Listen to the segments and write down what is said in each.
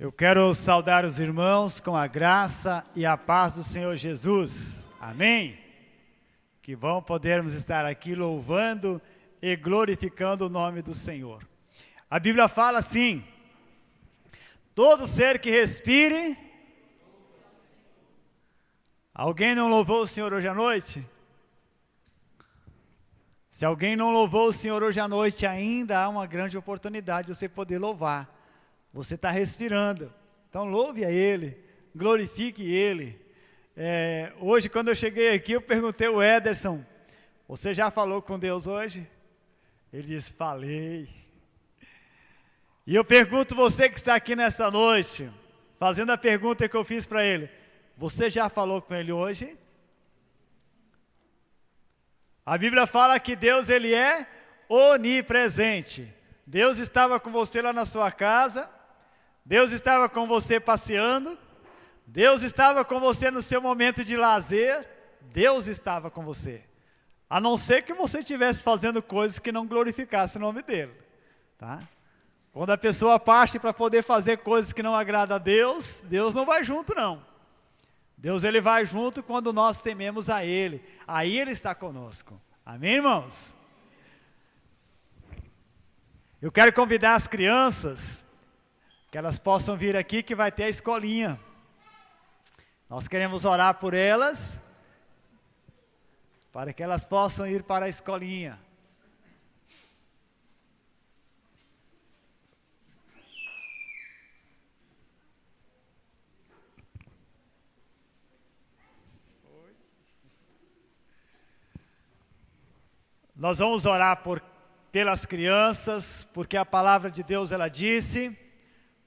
Eu quero saudar os irmãos com a graça e a paz do Senhor Jesus. Amém? Que bom podermos estar aqui louvando e glorificando o nome do Senhor. A Bíblia fala assim: todo ser que respire. Alguém não louvou o Senhor hoje à noite? Se alguém não louvou o Senhor hoje à noite, ainda há uma grande oportunidade de você poder louvar. Você está respirando, então louve a Ele, glorifique Ele. Hoje, quando eu cheguei aqui, eu perguntei ao Ederson: você já falou com Deus hoje? Ele disse: falei. E eu pergunto você que está aqui nessa noite, fazendo a pergunta que eu fiz para ele: você já falou com Ele hoje? A Bíblia fala que Deus, Ele é onipresente. Deus estava com você lá na sua casa, Deus estava com você passeando, Deus estava com você no seu momento de lazer, Deus estava com você. A não ser que você estivesse fazendo coisas que não glorificassem o nome dEle, tá? Quando a pessoa parte para poder fazer coisas que não agradam a Deus, Deus não vai junto não. Deus, Ele vai junto quando nós tememos a Ele. Aí Ele está conosco. Amém, irmãos? Eu quero convidar as crianças, que elas possam vir aqui, que vai ter a escolinha. Nós queremos orar por elas, para que elas possam ir para a escolinha. Nós vamos orar pelas crianças, porque a palavra de Deus, ela disse: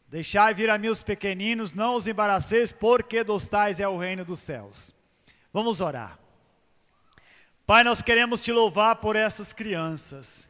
deixai vir a mim os pequeninos, não os embaraceis, porque dos tais é o reino dos céus. Vamos orar. Pai, nós queremos te louvar por essas crianças.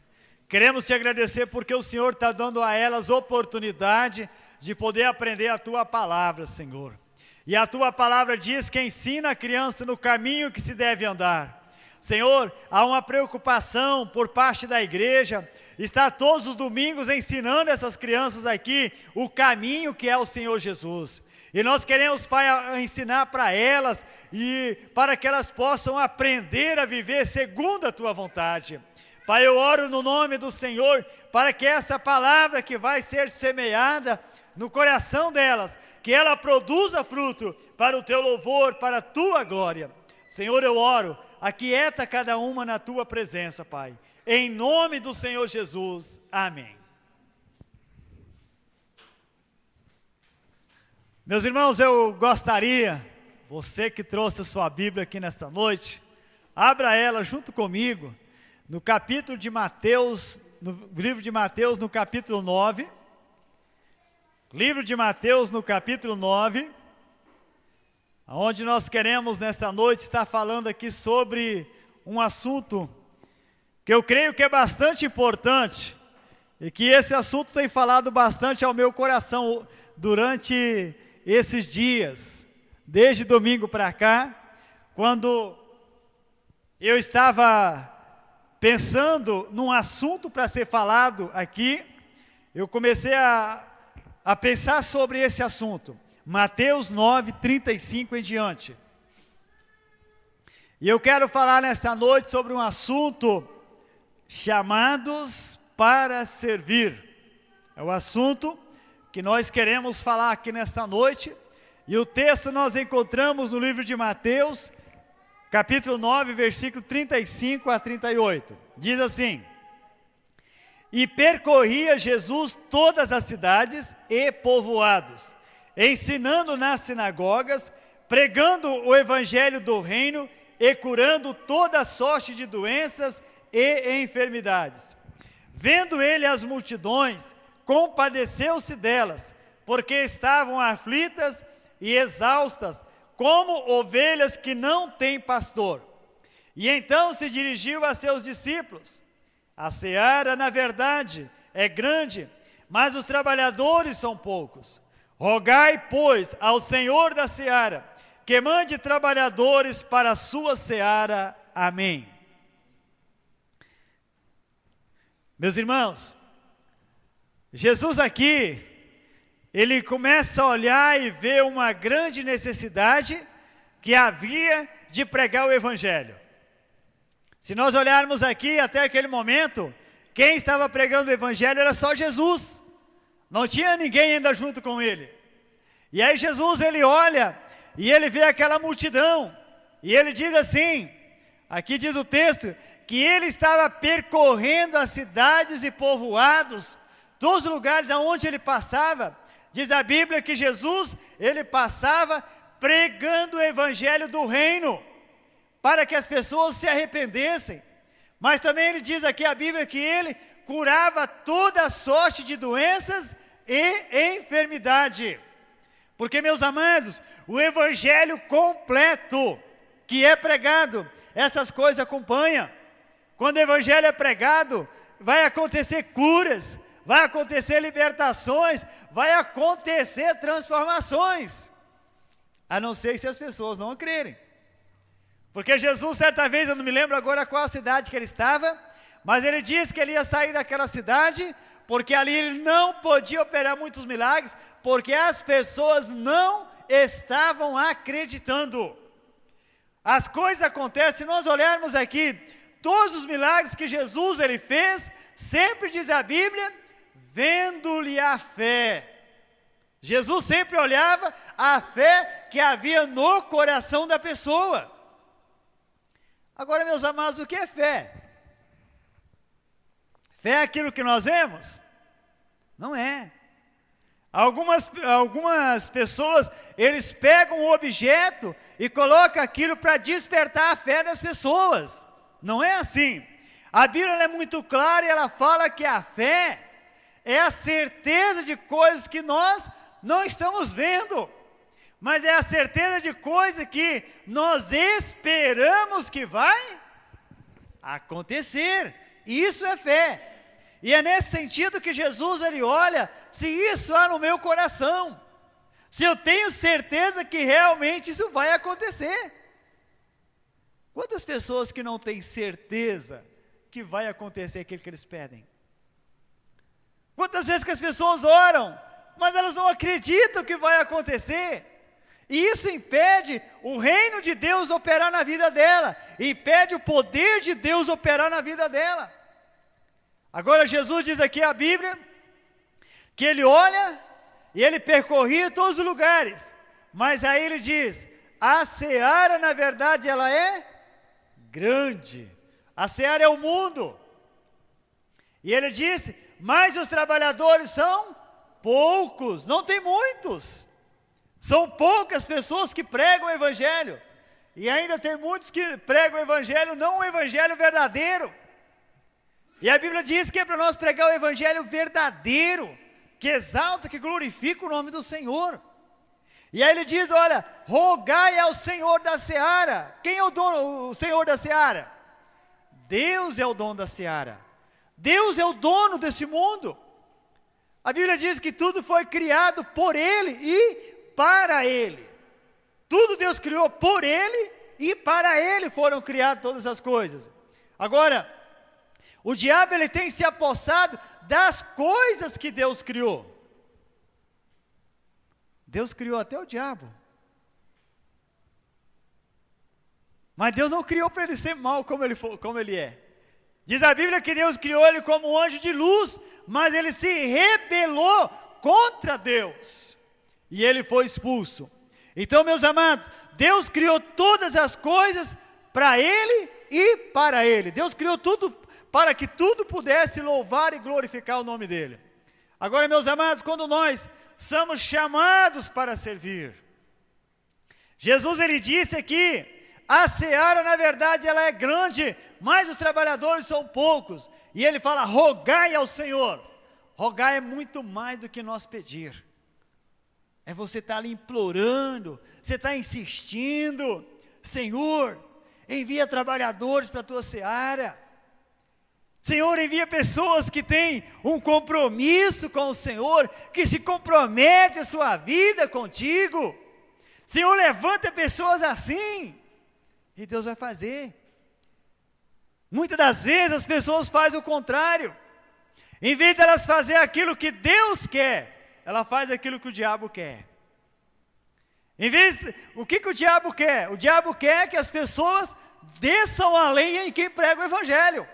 Queremos te agradecer porque o Senhor está dando a elas oportunidade de poder aprender a tua palavra, Senhor. E a tua palavra diz que ensina a criança no caminho que se deve andar. Senhor, há uma preocupação por parte da igreja, está todos os domingos ensinando essas crianças aqui o caminho que é o Senhor Jesus. E nós queremos, Pai, ensinar para elas e para que elas possam aprender a viver segundo a Tua vontade. Pai, eu oro no nome do Senhor para que essa palavra que vai ser semeada no coração delas, que ela produza fruto para o Teu louvor, para a Tua glória. Senhor, eu oro, aquieta cada uma na Tua presença, Pai. Em nome do Senhor Jesus. Amém. Meus irmãos, eu gostaria, você que trouxe a sua Bíblia aqui nesta noite, abra ela junto comigo, no capítulo de Mateus, no livro de Mateus, no capítulo 9. Livro de Mateus, no capítulo 9. Onde nós queremos nesta noite estar falando aqui sobre um assunto que eu creio que é bastante importante e que esse assunto tem falado bastante ao meu coração durante esses dias, desde domingo para cá, quando eu estava pensando num assunto para ser falado aqui, eu comecei a pensar sobre esse assunto. Mateus 9, 35 em diante. E eu quero falar nesta noite sobre um assunto: chamados para servir. É o assunto que nós queremos falar aqui nesta noite. E o texto nós encontramos no livro de Mateus, capítulo 9, versículo 35 a 38. Diz assim: e percorria Jesus todas as cidades e povoados, ensinando nas sinagogas, pregando o evangelho do reino e curando toda sorte de doenças e enfermidades. Vendo ele as multidões, compadeceu-se delas, porque estavam aflitas e exaustas, como ovelhas que não têm pastor. E então se dirigiu a seus discípulos: a seara, na verdade, é grande, mas os trabalhadores são poucos. Rogai, pois, ao Senhor da seara, que mande trabalhadores para a sua seara. Amém. Meus irmãos, Jesus aqui, ele começa a olhar e ver uma grande necessidade que havia de pregar o Evangelho. Se nós olharmos aqui até aquele momento, quem estava pregando o Evangelho era só Jesus. Não tinha ninguém ainda junto com ele. E aí Jesus, ele olha e ele vê aquela multidão. E ele diz assim, aqui diz o texto, que ele estava percorrendo as cidades e povoados, dos lugares aonde ele passava. Diz a Bíblia que Jesus, ele passava pregando o Evangelho do reino, para que as pessoas se arrependessem. Mas também ele diz aqui a Bíblia que ele curava toda sorte de doenças e enfermidade. Porque, meus amados, o Evangelho completo que é pregado, essas coisas acompanham. Quando o Evangelho é pregado, vai acontecer curas, vai acontecer libertações, vai acontecer transformações. A não ser se as pessoas não crerem. Porque Jesus, certa vez, eu não me lembro agora qual a cidade que ele estava, mas ele disse que ele ia sair daquela cidade, porque ali ele não podia operar muitos milagres, porque as pessoas não estavam acreditando. As coisas acontecem, se nós olharmos aqui, todos os milagres que Jesus ele fez, sempre diz a Bíblia, vendo-lhe a fé. Jesus sempre olhava a fé que havia no coração da pessoa. Agora, meus amados, o que é fé? Fé é aquilo que nós vemos? Não é. Algumas pessoas, eles pegam um objeto e colocam aquilo para despertar a fé das pessoas. Não é assim. A Bíblia é muito clara e ela fala que a fé é a certeza de coisas que nós não estamos vendo, mas é a certeza de coisa que nós esperamos que vai acontecer. Isso é fé. E é nesse sentido que Jesus ele olha se isso há no meu coração, se eu tenho certeza que realmente isso vai acontecer. Quantas pessoas que não têm certeza que vai acontecer aquilo que eles pedem? Quantas vezes que as pessoas oram, mas elas não acreditam que vai acontecer? E isso impede o reino de Deus operar na vida dela, impede o poder de Deus operar na vida dela. Agora Jesus diz aqui a Bíblia, que ele olha e ele percorria todos os lugares, mas aí ele diz, a seara na verdade ela é grande, a seara é o mundo, e ele disse, mas os trabalhadores são poucos, não tem muitos, são poucas pessoas que pregam o Evangelho, e ainda tem muitos que pregam o Evangelho, não o Evangelho verdadeiro. E a Bíblia diz que é para nós pregar o Evangelho verdadeiro, que exalta, que glorifica o nome do Senhor. E aí ele diz, olha, rogai ao Senhor da seara. Quem é o dono, o Senhor da seara? Deus é o dono da seara. Deus é o dono desse mundo. A Bíblia diz que tudo foi criado por Ele e para Ele. Tudo Deus criou por Ele e para Ele foram criadas todas as coisas. Agora, o diabo ele tem se apossado das coisas que Deus criou. Deus criou até o diabo. Mas Deus não criou para ele ser mau como ele é. Diz a Bíblia que Deus criou ele como um anjo de luz, mas ele se rebelou contra Deus. E ele foi expulso. Então, meus amados, Deus criou todas as coisas para ele e para ele. Deus criou tudo para que tudo pudesse louvar e glorificar o nome dele. Agora, meus amados, quando nós somos chamados para servir, Jesus ele disse aqui, a seara na verdade ela é grande, mas os trabalhadores são poucos, e ele fala, rogai ao Senhor. Rogar é muito mais do que nós pedir, é você estar ali implorando, você está insistindo, Senhor, envia trabalhadores para a tua seara, Senhor, envia pessoas que têm um compromisso com o Senhor, que se compromete a sua vida contigo. Senhor, levanta pessoas assim, e Deus vai fazer. Muitas das vezes as pessoas fazem o contrário. Em vez de elas fazerem aquilo que Deus quer, ela faz aquilo que o diabo quer. O que o diabo quer? O diabo quer que as pessoas desçam a lenha em quem prega o evangelho.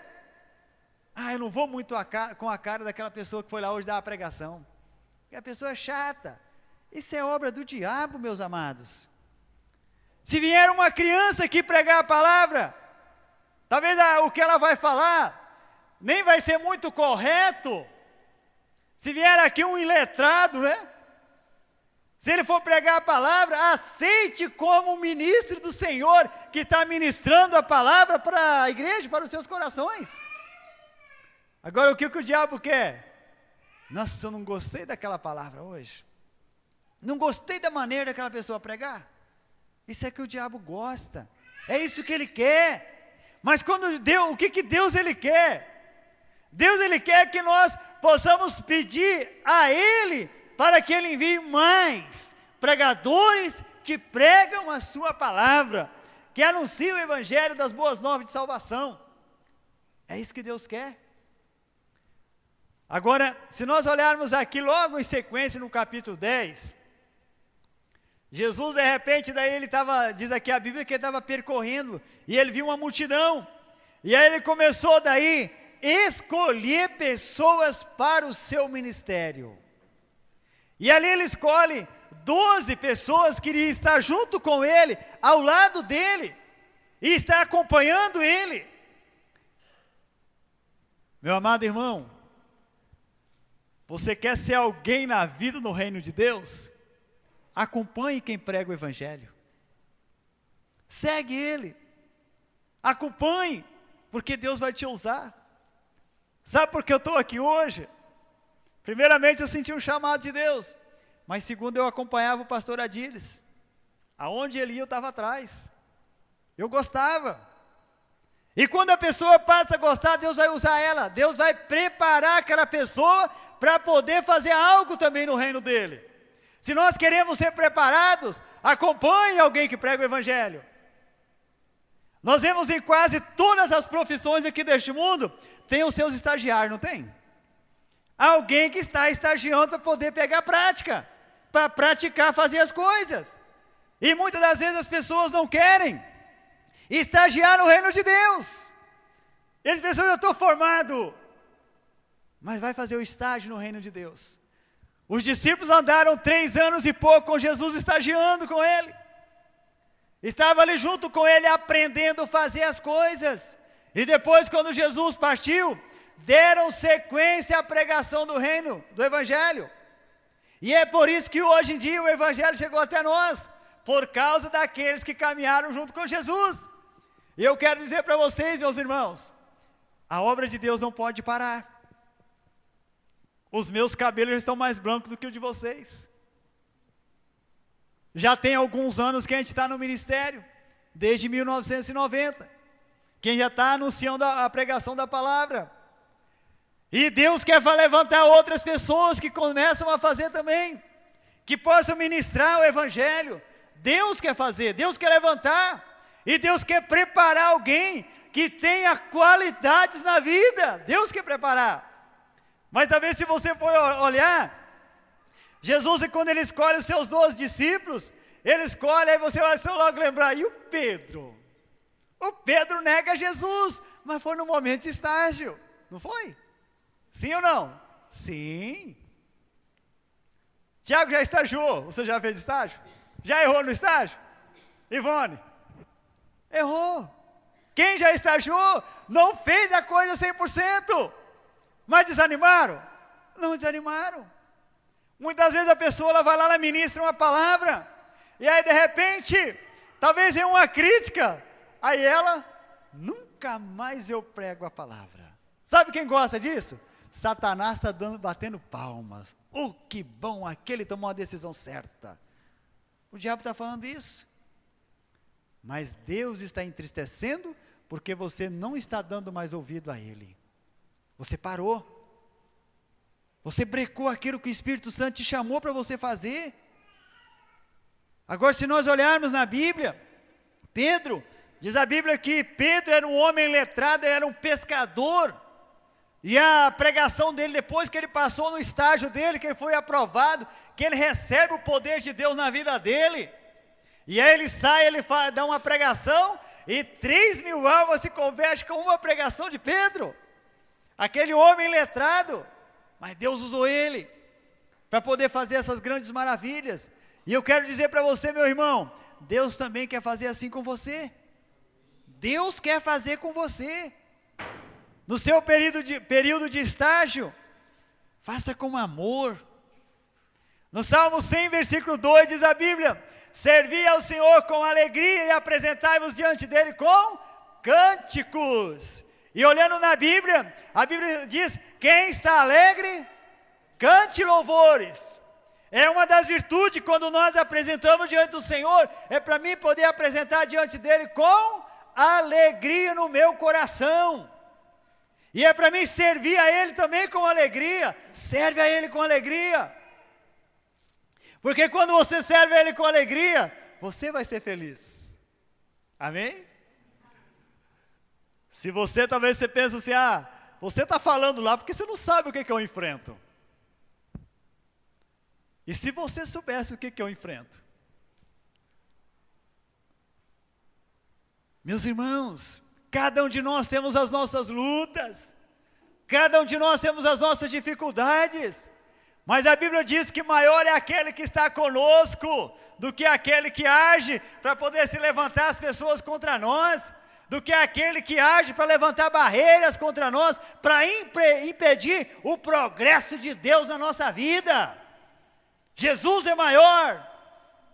Eu não vou muito com a cara daquela pessoa que foi lá hoje dar a pregação. Porque a pessoa é chata. Isso é obra do diabo, meus amados. Se vier uma criança aqui pregar a palavra, talvez o que ela vai falar nem vai ser muito correto. Se vier aqui um iletrado, né? Se ele for pregar a palavra, aceite como ministro do Senhor, que está ministrando a palavra para a igreja, para os seus corações. Agora, o que o diabo quer? Nossa, eu não gostei daquela palavra hoje. Não gostei da maneira daquela pessoa pregar. Isso é que o diabo gosta. É isso que ele quer. Mas quando Deus, o que Deus ele quer? Deus ele quer que nós possamos pedir a Ele para que Ele envie mais pregadores que pregam a sua palavra, que anunciam o evangelho das boas novas de salvação. É isso que Deus quer. Agora, se nós olharmos aqui logo em sequência no capítulo 10, Jesus de repente, daí ele estava, diz aqui a Bíblia que ele estava percorrendo, e ele viu uma multidão, e aí ele começou daí escolher pessoas para o seu ministério. E ali ele escolhe 12 pessoas que iriam estar junto com ele, ao lado dele, e estar acompanhando ele. Meu amado irmão, você quer ser alguém na vida no reino de Deus? Acompanhe quem prega o evangelho. Segue ele. Acompanhe, porque Deus vai te usar. Sabe por que eu estou aqui hoje? Primeiramente eu senti um chamado de Deus, mas segundo eu acompanhava o pastor Adílis. Aonde ele ia eu estava atrás. Eu gostava. E quando a pessoa passa a gostar, Deus vai usar ela. Deus vai preparar aquela pessoa para poder fazer algo também no reino dele. Se nós queremos ser preparados, acompanhe alguém que prega o evangelho. Nós vemos em quase todas as profissões aqui deste mundo, tem os seus estagiários, não tem? Alguém que está estagiando para poder pegar prática, para praticar, fazer as coisas. E muitas das vezes as pessoas não querem estagiar no reino de Deus. Eles pensam, eu estou formado, mas vai fazer o estágio no reino de Deus. Os discípulos andaram 3 anos e pouco com Jesus, estagiando com ele. Estava ali junto com ele, aprendendo a fazer as coisas. E depois, quando Jesus partiu, deram sequência à pregação do reino, do evangelho. E é por isso que hoje em dia o evangelho chegou até nós, por causa daqueles que caminharam junto com Jesus. E eu quero dizer para vocês, meus irmãos, a obra de Deus não pode parar. Os meus cabelos estão mais brancos do que o de vocês. Já tem alguns anos que a gente está no ministério, desde 1990. Quem já está anunciando a pregação da palavra. E Deus quer levantar outras pessoas que começam a fazer também, que possam ministrar o evangelho. Deus quer fazer, Deus quer levantar, e Deus quer preparar alguém que tenha qualidades na vida. Deus quer preparar. Mas talvez se você for olhar, Jesus, quando ele escolhe os seus 12 discípulos, ele escolhe, aí você vai logo lembrar, e o Pedro? O Pedro nega Jesus, mas foi no momento de estágio, não foi? Sim ou não? Sim. Tiago já estagiou, você já fez estágio? Já errou no estágio? Ivone? Errou. Quem já estagiou não fez a coisa 100%, mas desanimaram? Não desanimaram. Muitas vezes a pessoa ela vai lá, ela ministra uma palavra, e aí de repente, talvez venha uma crítica, aí ela, nunca mais eu prego a palavra. Sabe quem gosta disso? Satanás está batendo palmas. Que bom, aquele tomou a decisão certa. O diabo está falando isso. Mas Deus está entristecendo, porque você não está dando mais ouvido a Ele. Você parou. Você brecou aquilo que o Espírito Santo te chamou para você fazer. Agora, se nós olharmos na Bíblia, Pedro, diz a Bíblia que Pedro era um homem letrado, era um pescador. E a pregação dele, depois que ele passou no estágio dele, que ele foi aprovado, que ele recebe o poder de Deus na vida dele. E aí ele sai, dá uma pregação, e 3.000 almas se convertem com uma pregação de Pedro. Aquele homem letrado, mas Deus usou ele para poder fazer essas grandes maravilhas. E eu quero dizer para você, meu irmão, Deus também quer fazer assim com você. Deus quer fazer com você. No seu período de estágio, faça com amor. No Salmo 100, versículo 2, diz a Bíblia: servi ao Senhor com alegria e apresentai-vos diante dele com cânticos. E olhando na Bíblia, a Bíblia diz: quem está alegre, cante louvores. É uma das virtudes quando nós apresentamos diante do Senhor, é para mim poder apresentar diante dele com alegria no meu coração. E é para mim servir a ele também com alegria. Serve a ele com alegria. Porque quando você serve a ele com alegria, você vai ser feliz. Amém? Se você talvez você pensa assim, você está falando lá porque você não sabe o que eu enfrento. E se você soubesse o que eu enfrento? Meus irmãos, cada um de nós temos as nossas lutas, cada um de nós temos as nossas dificuldades, mas a Bíblia diz que maior é aquele que está conosco do que aquele que age para poder se levantar as pessoas contra nós, do que aquele que age para levantar barreiras contra nós, para impedir o progresso de Deus na nossa vida. Jesus é maior.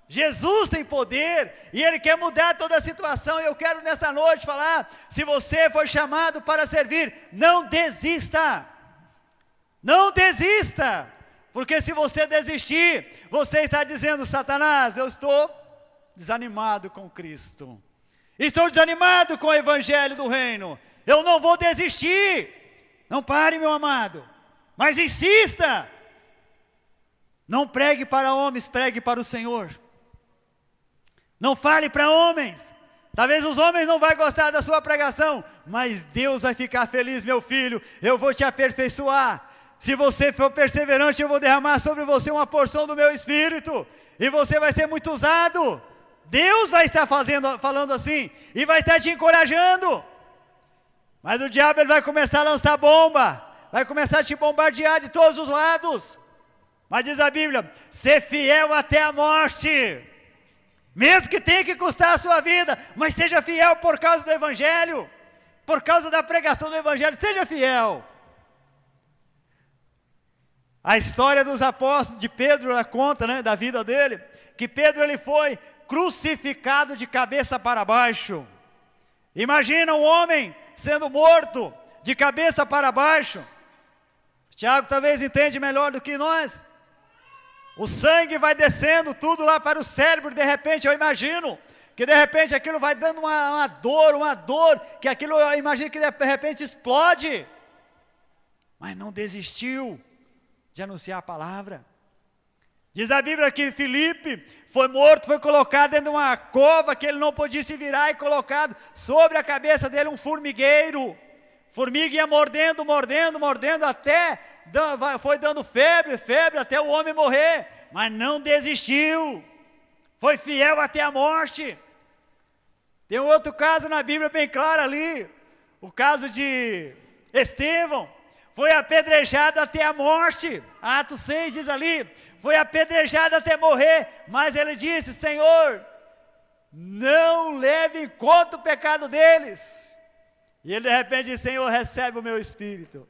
Jesus tem poder e Ele quer mudar toda a situação. E eu quero nessa noite falar, se você foi chamado para servir, não desista, não desista, porque se você desistir, você está dizendo: Satanás, eu estou desanimado com Cristo, estou desanimado com o Evangelho do Reino, eu não vou desistir. Não pare, meu amado, mas insista, não pregue para homens, pregue para o Senhor. Não fale para homens. Talvez os homens não vão gostar da sua pregação, mas Deus vai ficar feliz, meu filho. Eu vou te aperfeiçoar. Se você for perseverante, eu vou derramar sobre você uma porção do meu Espírito, e você vai ser muito usado. Deus vai estar falando assim, e vai estar te encorajando. Mas o diabo, ele vai começar a lançar bomba, vai começar a te bombardear de todos os lados. Mas diz a Bíblia: ser fiel até a morte. Mesmo que tenha que custar a sua vida, mas seja fiel por causa do Evangelho, por causa da pregação do Evangelho, seja fiel. A história dos apóstolos, de Pedro, ela conta, da vida dele, que Pedro, ele foi crucificado de cabeça para baixo. Imagina um homem sendo morto de cabeça para baixo. Tiago talvez entende melhor do que nós. O sangue vai descendo tudo lá para o cérebro, de repente eu imagino que de repente aquilo vai dando uma dor, que aquilo eu imagino que de repente explode. Mas não desistiu de anunciar a palavra. Diz a Bíblia que Filipe foi morto, foi colocado dentro de uma cova que ele não podia se virar, e colocado sobre a cabeça dele um formigueiro. Formiga ia mordendo, até foi dando febre, até o homem morrer, mas não desistiu, foi fiel até a morte. Tem um outro caso na Bíblia bem claro ali, o caso de Estevão, foi apedrejado até a morte. Atos 6 diz ali, foi apedrejado até morrer, mas ele disse: Senhor, não leve em conta o pecado deles. E ele de repente diz: Senhor, recebe o meu espírito.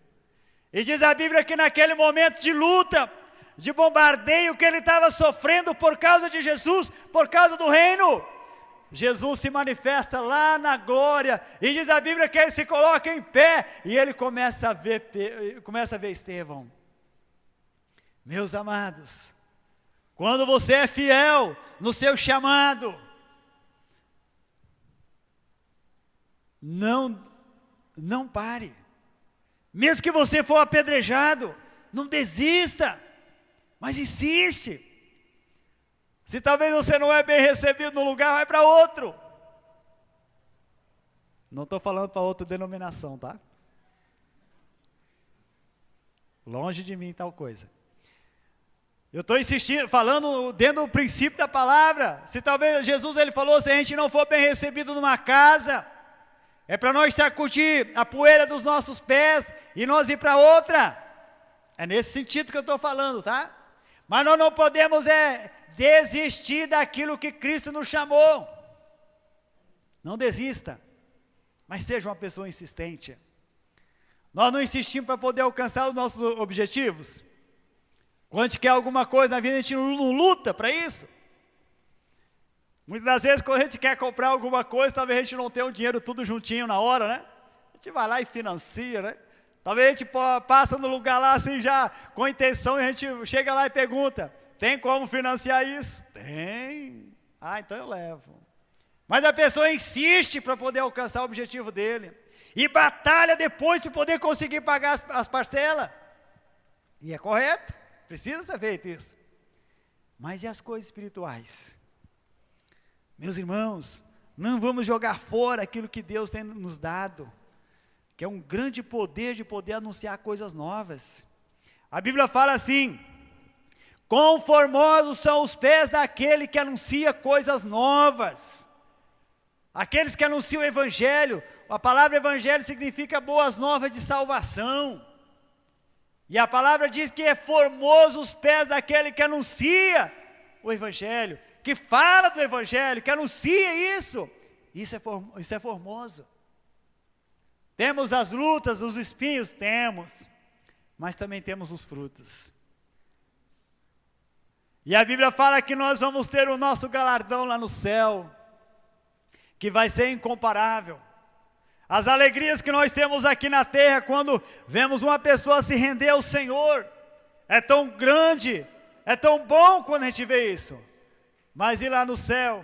E diz a Bíblia que naquele momento de luta, de bombardeio que ele estava sofrendo por causa de Jesus, por causa do reino, Jesus se manifesta lá na glória, e diz a Bíblia que ele se coloca em pé, e ele começa a ver Estevão. Meus amados, quando você é fiel no seu chamado, não pare. Mesmo que você for apedrejado, não desista, mas insiste. Se talvez você não é bem recebido num lugar, vai para outro. Não estou falando para outra denominação, tá? Longe de mim tal coisa. Eu estou insistindo, falando dentro do princípio da palavra. Se talvez Jesus ele falou, se a gente não for bem recebido numa casa, é para nós sacudir a poeira dos nossos pés e nós ir para outra. É nesse sentido que eu estou falando, tá? Mas nós não podemos desistir daquilo que Cristo nos chamou. Não desista, mas seja uma pessoa insistente. Nós não insistimos para poder alcançar os nossos objetivos. Quando a gente quer alguma coisa na vida, a gente não luta para isso. Muitas das vezes, quando a gente quer comprar alguma coisa, talvez a gente não tenha o dinheiro tudo juntinho na hora, né? A gente vai lá e financia, né? Talvez a gente passa no lugar lá assim já com a intenção e a gente chega lá e pergunta, tem como financiar isso? Tem. Ah, então eu levo. Mas a pessoa insiste para poder alcançar o objetivo dele. E batalha depois para poder conseguir pagar as parcelas. E é correto, precisa ser feito isso. Mas e as coisas espirituais? Meus irmãos, não vamos jogar fora aquilo que Deus tem nos dado, que é um grande poder de poder anunciar coisas novas. A Bíblia fala assim, quão formosos são os pés daquele que anuncia coisas novas. Aqueles que anunciam o Evangelho, a palavra Evangelho significa boas novas de salvação. E a palavra diz que é formoso os pés daquele que anuncia o Evangelho, que fala do Evangelho, que anuncia isso. Isso é formoso. Temos as lutas, os espinhos? Temos. Mas também temos os frutos. E a Bíblia fala que nós vamos ter o nosso galardão lá no céu, que vai ser incomparável. As alegrias que nós temos aqui na terra, quando vemos uma pessoa se render ao Senhor, é tão grande, é tão bom quando a gente vê isso. Mas ir lá no céu,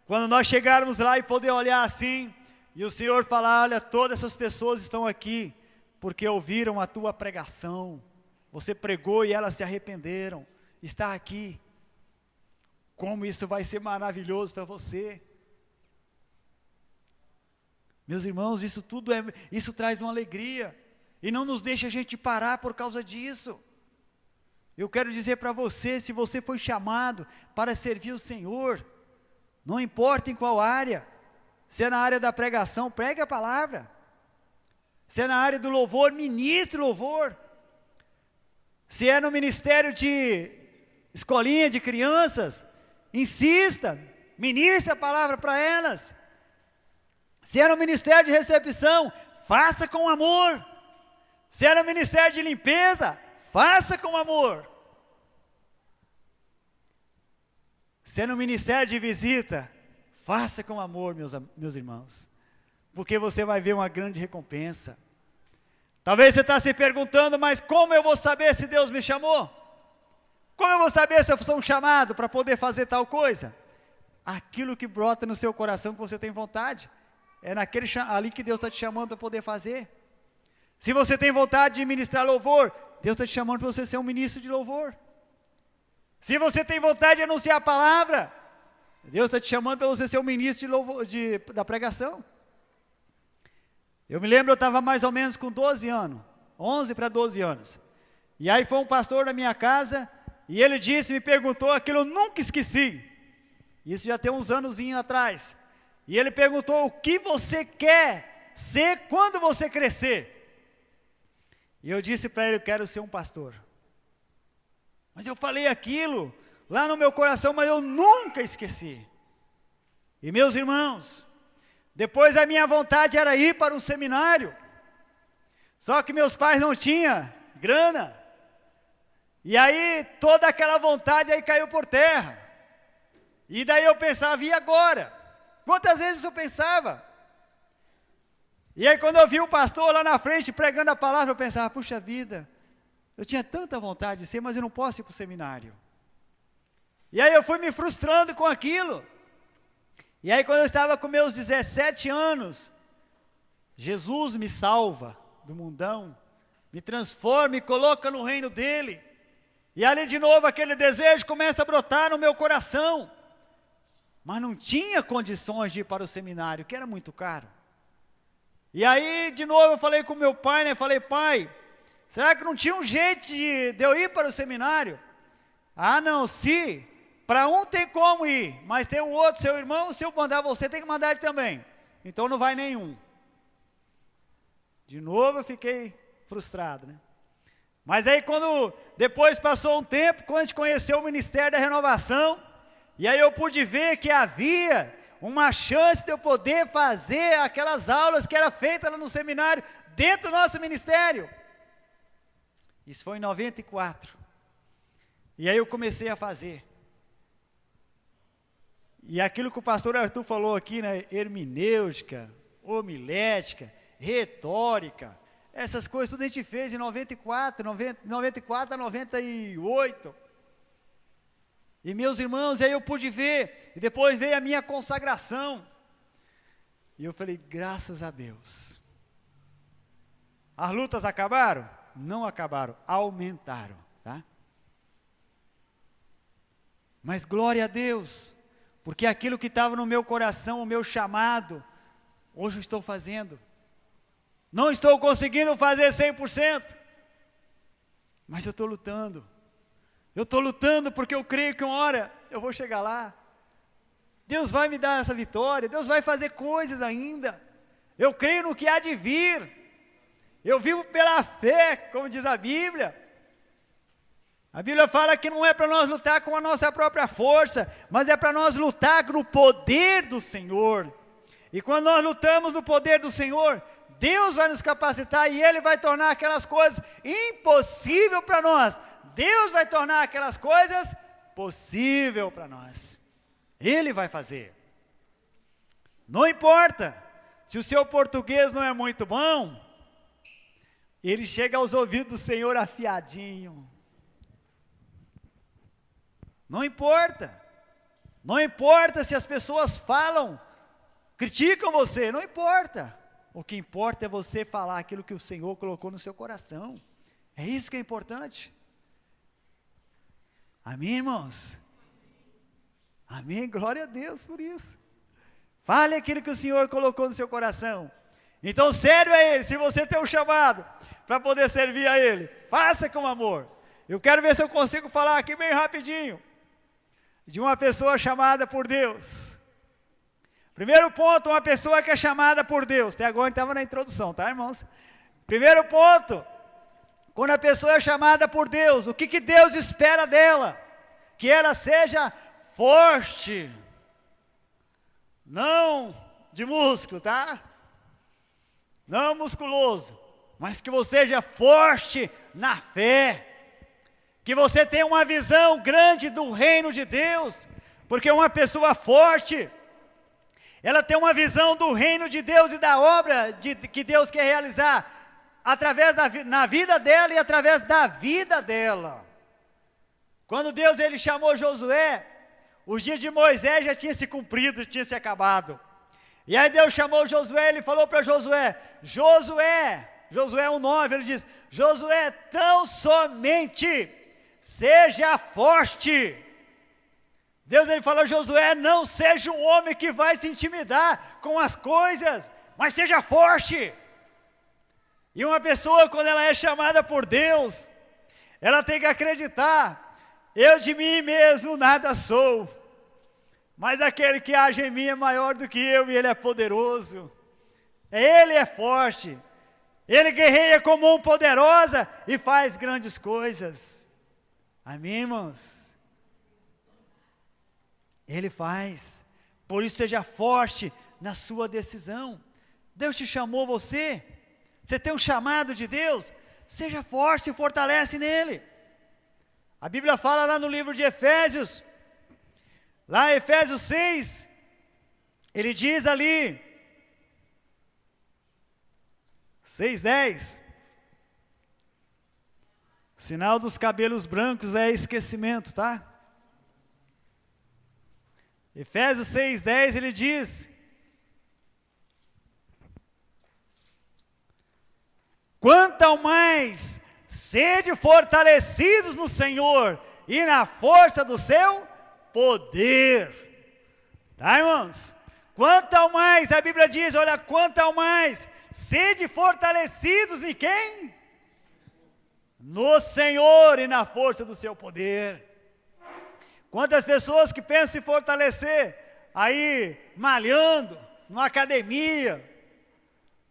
quando nós chegarmos lá e poder olhar assim, e o Senhor falar, olha, todas essas pessoas estão aqui, porque ouviram a tua pregação, você pregou e elas se arrependeram, está aqui. Como isso vai ser maravilhoso para você. Meus irmãos, isso traz uma alegria, e não nos deixa a gente parar por causa disso. Eu quero dizer para você, se você foi chamado para servir o Senhor, não importa em qual área, se é na área da pregação, pregue a palavra, se é na área do louvor, ministre louvor, se é no ministério de escolinha de crianças, insista, ministre a palavra para elas. Se é no ministério de recepção, faça com amor. Se é no ministério de limpeza, faça com amor. Se é no ministério de visita, faça com amor, meus irmãos. Porque você vai ver uma grande recompensa. Talvez você está se perguntando, mas como eu vou saber se Deus me chamou? Como eu vou saber se eu sou um chamado para poder fazer tal coisa? Aquilo que brota no seu coração que você tem vontade. É ali que Deus está te chamando para poder fazer. Se você tem vontade de ministrar louvor, Deus está te chamando para você ser um ministro de louvor. Se você tem vontade de anunciar a palavra, Deus está te chamando para você ser um ministro de louvor, da pregação. Eu me lembro, eu estava mais ou menos com 12 anos, 11 para 12 anos. E aí foi um pastor na minha casa, e ele me perguntou aquilo, eu nunca esqueci. Isso já tem uns anozinhos atrás. E ele perguntou, o que você quer ser quando você crescer? E eu disse para ele, eu quero ser um pastor. Mas eu falei aquilo lá no meu coração, mas eu nunca esqueci. E meus irmãos, depois a minha vontade era ir para um seminário. Só que meus pais não tinham grana. E aí toda aquela vontade aí caiu por terra. E daí eu pensava, e agora? Quantas vezes eu pensava? E aí quando eu vi o pastor lá na frente pregando a palavra, eu pensava, puxa vida, eu tinha tanta vontade de ser, mas eu não posso ir para o seminário. E aí eu fui me frustrando com aquilo. E aí quando eu estava com meus 17 anos, Jesus me salva do mundão, me transforma, me coloca no reino dele. E ali de novo aquele desejo começa a brotar no meu coração. Mas não tinha condições de ir para o seminário, que era muito caro. E aí, de novo, eu falei com meu pai, falei, pai, Será que não tinha um jeito de eu ir para o seminário? Ah, não, se para um tem como ir, mas tem um outro, seu irmão, se eu mandar você, tem que mandar ele também. Então não vai nenhum. De novo eu fiquei frustrado, né? Mas aí depois passou um tempo, quando a gente conheceu o Ministério da Renovação, e aí eu pude ver que havia uma chance de eu poder fazer aquelas aulas que era feita lá no seminário, dentro do nosso ministério. Isso foi em 94. E aí eu comecei a fazer. E aquilo que o pastor Arthur falou aqui, né, hermenêutica, homilética, retórica, essas coisas tudo a gente fez em 94 a 98. E meus irmãos, aí eu pude ver, e depois veio a minha consagração. E eu falei, graças a Deus. As lutas acabaram? Não acabaram, aumentaram, tá? Mas glória a Deus, porque aquilo que estava no meu coração, o meu chamado, hoje eu estou fazendo. Não estou conseguindo fazer 100%, mas eu estou lutando. Eu estou lutando porque eu creio que uma hora eu vou chegar lá. Deus vai me dar essa vitória, Deus vai fazer coisas ainda. Eu creio no que há de vir. Eu vivo pela fé, como diz a Bíblia. A Bíblia fala que não é para nós lutar com a nossa própria força, mas é para nós lutar no poder do Senhor. E quando nós lutamos no poder do Senhor, Deus vai nos capacitar e Ele vai tornar aquelas coisas impossíveis para nós. Deus vai tornar aquelas coisas possível para nós. Ele vai fazer. Não importa se o seu português não é muito bom, ele chega aos ouvidos do Senhor afiadinho. Não importa. Não importa se as pessoas falam, criticam você, não importa. O que importa é você falar aquilo que o Senhor colocou no seu coração. É isso que é importante. Amém, irmãos? Amém, glória a Deus por isso. Fale aquilo que o Senhor colocou no seu coração. Então serve a Ele, se você tem um chamado para poder servir a Ele, faça com amor. Eu quero ver se eu consigo falar aqui bem rapidinho, de uma pessoa chamada por Deus. Primeiro ponto, uma pessoa que é chamada por Deus. Até agora estava na introdução, tá, irmãos? Primeiro ponto, quando a pessoa é chamada por Deus, o que Deus espera dela? Que ela seja forte, não de músculo, tá? Não musculoso, mas que você seja forte na fé, que você tenha uma visão grande do reino de Deus, porque uma pessoa forte, ela tem uma visão do reino de Deus e da obra que Deus quer realizar, na vida dela e através da vida dela. Quando Deus ele chamou Josué, os dias de Moisés já tinham se cumprido, tinha se acabado. E aí Deus chamou Josué, ele falou para Josué, Josué 1:9, ele diz, Josué, tão somente seja forte. Deus ele falou, Josué, não seja um homem que vai se intimidar com as coisas, mas seja forte. E uma pessoa, quando ela é chamada por Deus, ela tem que acreditar, eu de mim mesmo nada sou, mas aquele que age em mim é maior do que eu e Ele é poderoso. Ele é forte, Ele guerreia com mão poderosa e faz grandes coisas. Amém, irmãos? Ele faz, por isso seja forte na sua decisão. Deus te chamou você tem um chamado de Deus, seja forte, se fortalece nele. A Bíblia fala lá no livro de Efésios, lá em Efésios 6, ele diz ali, 6:10, sinal dos cabelos brancos é esquecimento, tá? Efésios 6:10 ele diz, quanto ao mais, sede fortalecidos no Senhor e na força do seu poder. Tá, irmãos? Quanto ao mais, a Bíblia diz, olha, quanto ao mais, sede fortalecidos em quem? no Senhor e na força do seu poder. Quantas pessoas que pensam se fortalecer, aí malhando, numa academia,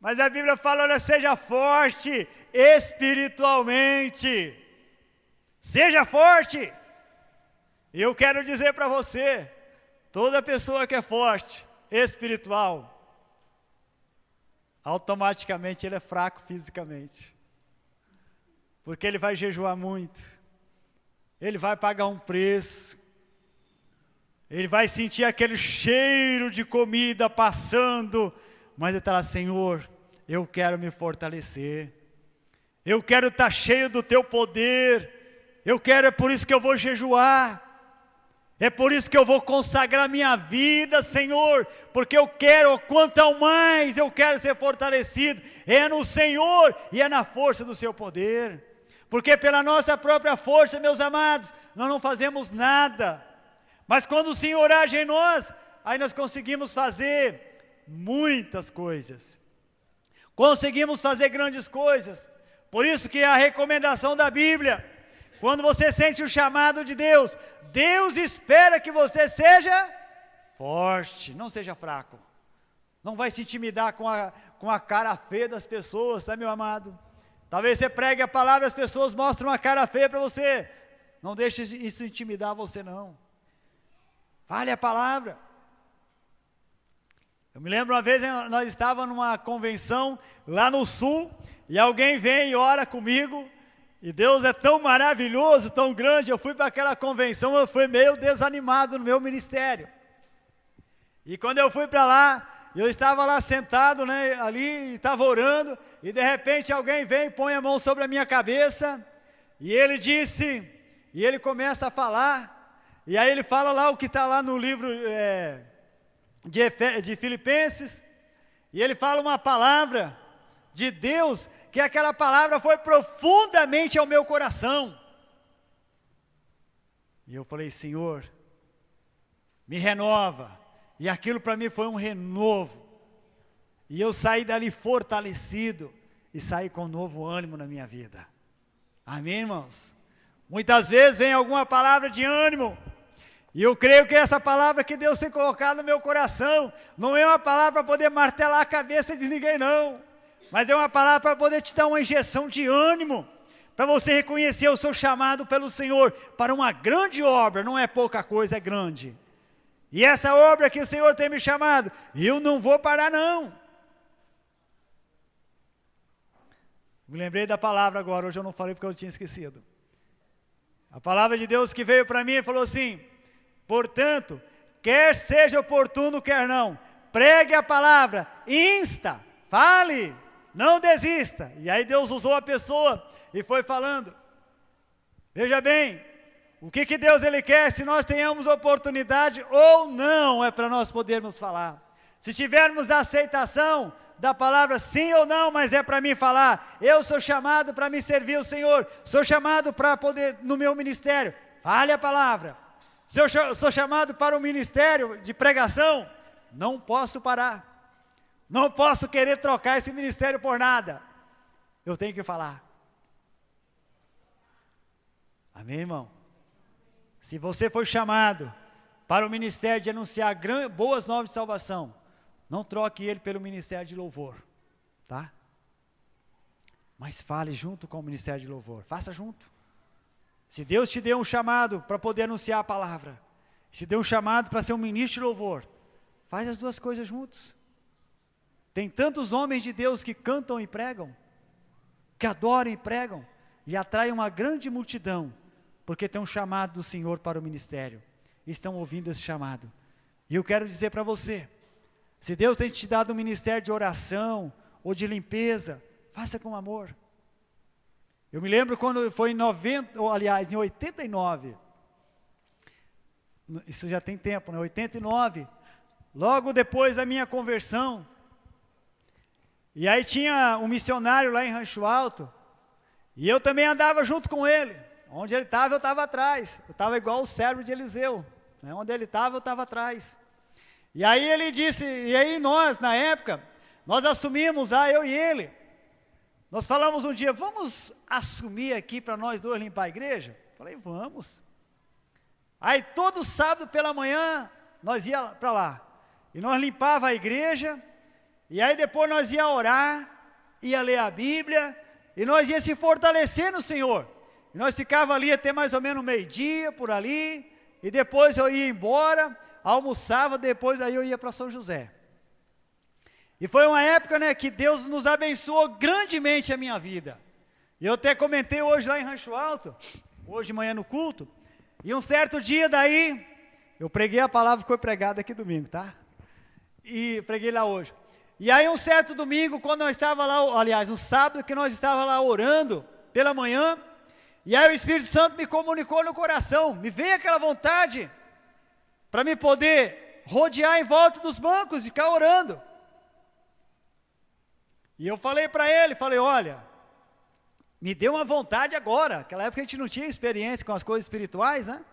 mas a Bíblia fala, olha, seja forte espiritualmente, seja forte. E eu quero dizer para você, toda pessoa que é forte, espiritual, automaticamente ele é fraco fisicamente. Porque ele vai jejuar muito, ele vai pagar um preço, ele vai sentir aquele cheiro de comida passando, mas ele está lá, Senhor, eu quero me fortalecer, eu quero estar cheio do teu poder, é por isso que eu vou jejuar, é por isso que eu vou consagrar minha vida, Senhor, porque eu quero, quanto ao mais eu quero ser fortalecido, é no Senhor e é na força do seu poder, porque pela nossa própria força, meus amados, nós não fazemos nada, mas quando o Senhor age em nós, aí nós conseguimos fazer muitas coisas, conseguimos fazer grandes coisas. Por isso que a recomendação da Bíblia, quando você sente o chamado de Deus, Deus espera que você seja forte, não seja fraco. Não vai se intimidar com a cara feia das pessoas, tá, meu amado? Talvez você pregue a palavra e as pessoas mostram uma cara feia para você. Não deixe isso intimidar você, não. Fale a palavra. Eu me lembro uma vez, nós estávamos numa convenção lá no sul, e alguém vem e ora comigo, e Deus é tão maravilhoso, tão grande, eu fui para aquela convenção, eu fui meio desanimado no meu ministério. E quando eu fui para lá, eu estava lá sentado, né, ali, estava orando, e de repente alguém vem e põe a mão sobre a minha cabeça, e ele disse, e ele começa a falar, e aí ele fala lá o que está lá no livro de Filipenses, e ele fala uma palavra de Deus, que aquela palavra foi profundamente ao meu coração. E eu falei, Senhor, me renova. E aquilo para mim foi um renovo. E eu saí dali fortalecido e saí com um novo ânimo na minha vida. Amém, irmãos? Muitas vezes vem alguma palavra de ânimo, e eu creio que essa palavra que Deus tem colocado no meu coração, não é uma palavra para poder martelar a cabeça de ninguém, não. Mas é uma palavra para poder te dar uma injeção de ânimo, para você reconhecer o seu chamado pelo Senhor, para uma grande obra, não é pouca coisa, é grande. E essa obra que o Senhor tem me chamado, eu não vou parar, não. Me lembrei da palavra agora, hoje eu não falei porque eu tinha esquecido. A palavra de Deus que veio para mim, falou assim, portanto, quer seja oportuno, quer não, pregue a palavra, insta, fale, não desista. E aí Deus usou a pessoa e foi falando. Veja bem, o que Deus ele quer, se nós tenhamos oportunidade ou não, é para nós podermos falar. Se tivermos a aceitação da palavra sim ou não, mas é para mim falar, eu sou chamado para me servir o Senhor, sou chamado para poder, no meu ministério, fale a palavra. Se eu sou chamado para o ministério de pregação, não posso parar. Não posso querer trocar esse ministério por nada. Eu tenho que falar. Amém, irmão? Se você foi chamado para o ministério de anunciar boas novas de salvação, não troque ele pelo ministério de louvor, tá? Mas fale junto com o ministério de louvor, faça junto. Se Deus te deu um chamado para poder anunciar a palavra, se deu um chamado para ser um ministro de louvor, faz as duas coisas juntos. Tem tantos homens de Deus que cantam e pregam, que adoram e pregam, e atraem uma grande multidão, porque tem um chamado do Senhor para o ministério, e estão ouvindo esse chamado. E eu quero dizer para você, se Deus tem te dado um ministério de oração, ou de limpeza, faça com amor. Eu me lembro quando foi em 89, isso já tem tempo, né? 89, logo depois da minha conversão, e aí tinha um missionário lá em Rancho Alto, e eu também andava junto com ele, onde ele estava eu estava atrás, eu estava igual o servo de Eliseu, né? Onde ele estava eu estava atrás, e aí ele disse, e aí nós na época, nós assumimos, eu e ele, nós falamos um dia, vamos assumir aqui para nós dois limpar a igreja? Falei, vamos. Aí todo sábado pela manhã, nós ia para lá. E nós limpava a igreja, e aí depois nós ia orar, ia ler a Bíblia, e nós ia se fortalecer no Senhor. E nós ficava ali até mais ou menos meio-dia, por ali, e depois eu ia embora, almoçava, depois aí eu ia para São José. E foi uma época, né, que Deus nos abençoou grandemente a minha vida. E eu até comentei hoje lá em Rancho Alto, hoje de manhã no culto, e um certo dia daí, eu preguei a palavra que foi pregada aqui domingo, tá? E preguei lá hoje. E aí um certo domingo, quando nós estava lá, aliás, um sábado que nós estava lá orando pela manhã, e aí o Espírito Santo me comunicou no coração, me veio aquela vontade para me poder rodear em volta dos bancos e ficar orando. E eu falei para ele, olha, me deu uma vontade agora, naquela época a gente não tinha experiência com as coisas espirituais, né?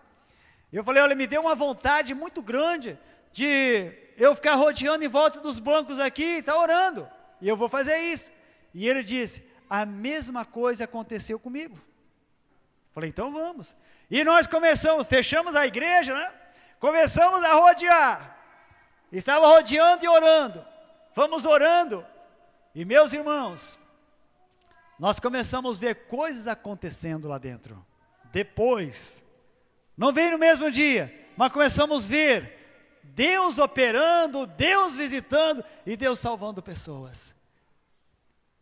Eu falei, olha, me deu uma vontade muito grande de eu ficar rodeando em volta dos bancos aqui, está orando, e eu vou fazer isso. E ele disse, a mesma coisa aconteceu comigo. Falei, então vamos. E nós fechamos a igreja, né? Começamos a rodear. Estava rodeando e orando. Fomos orando. E meus irmãos, nós começamos a ver coisas acontecendo lá dentro. Depois, não veio no mesmo dia, mas começamos a ver Deus operando, Deus visitando e Deus salvando pessoas.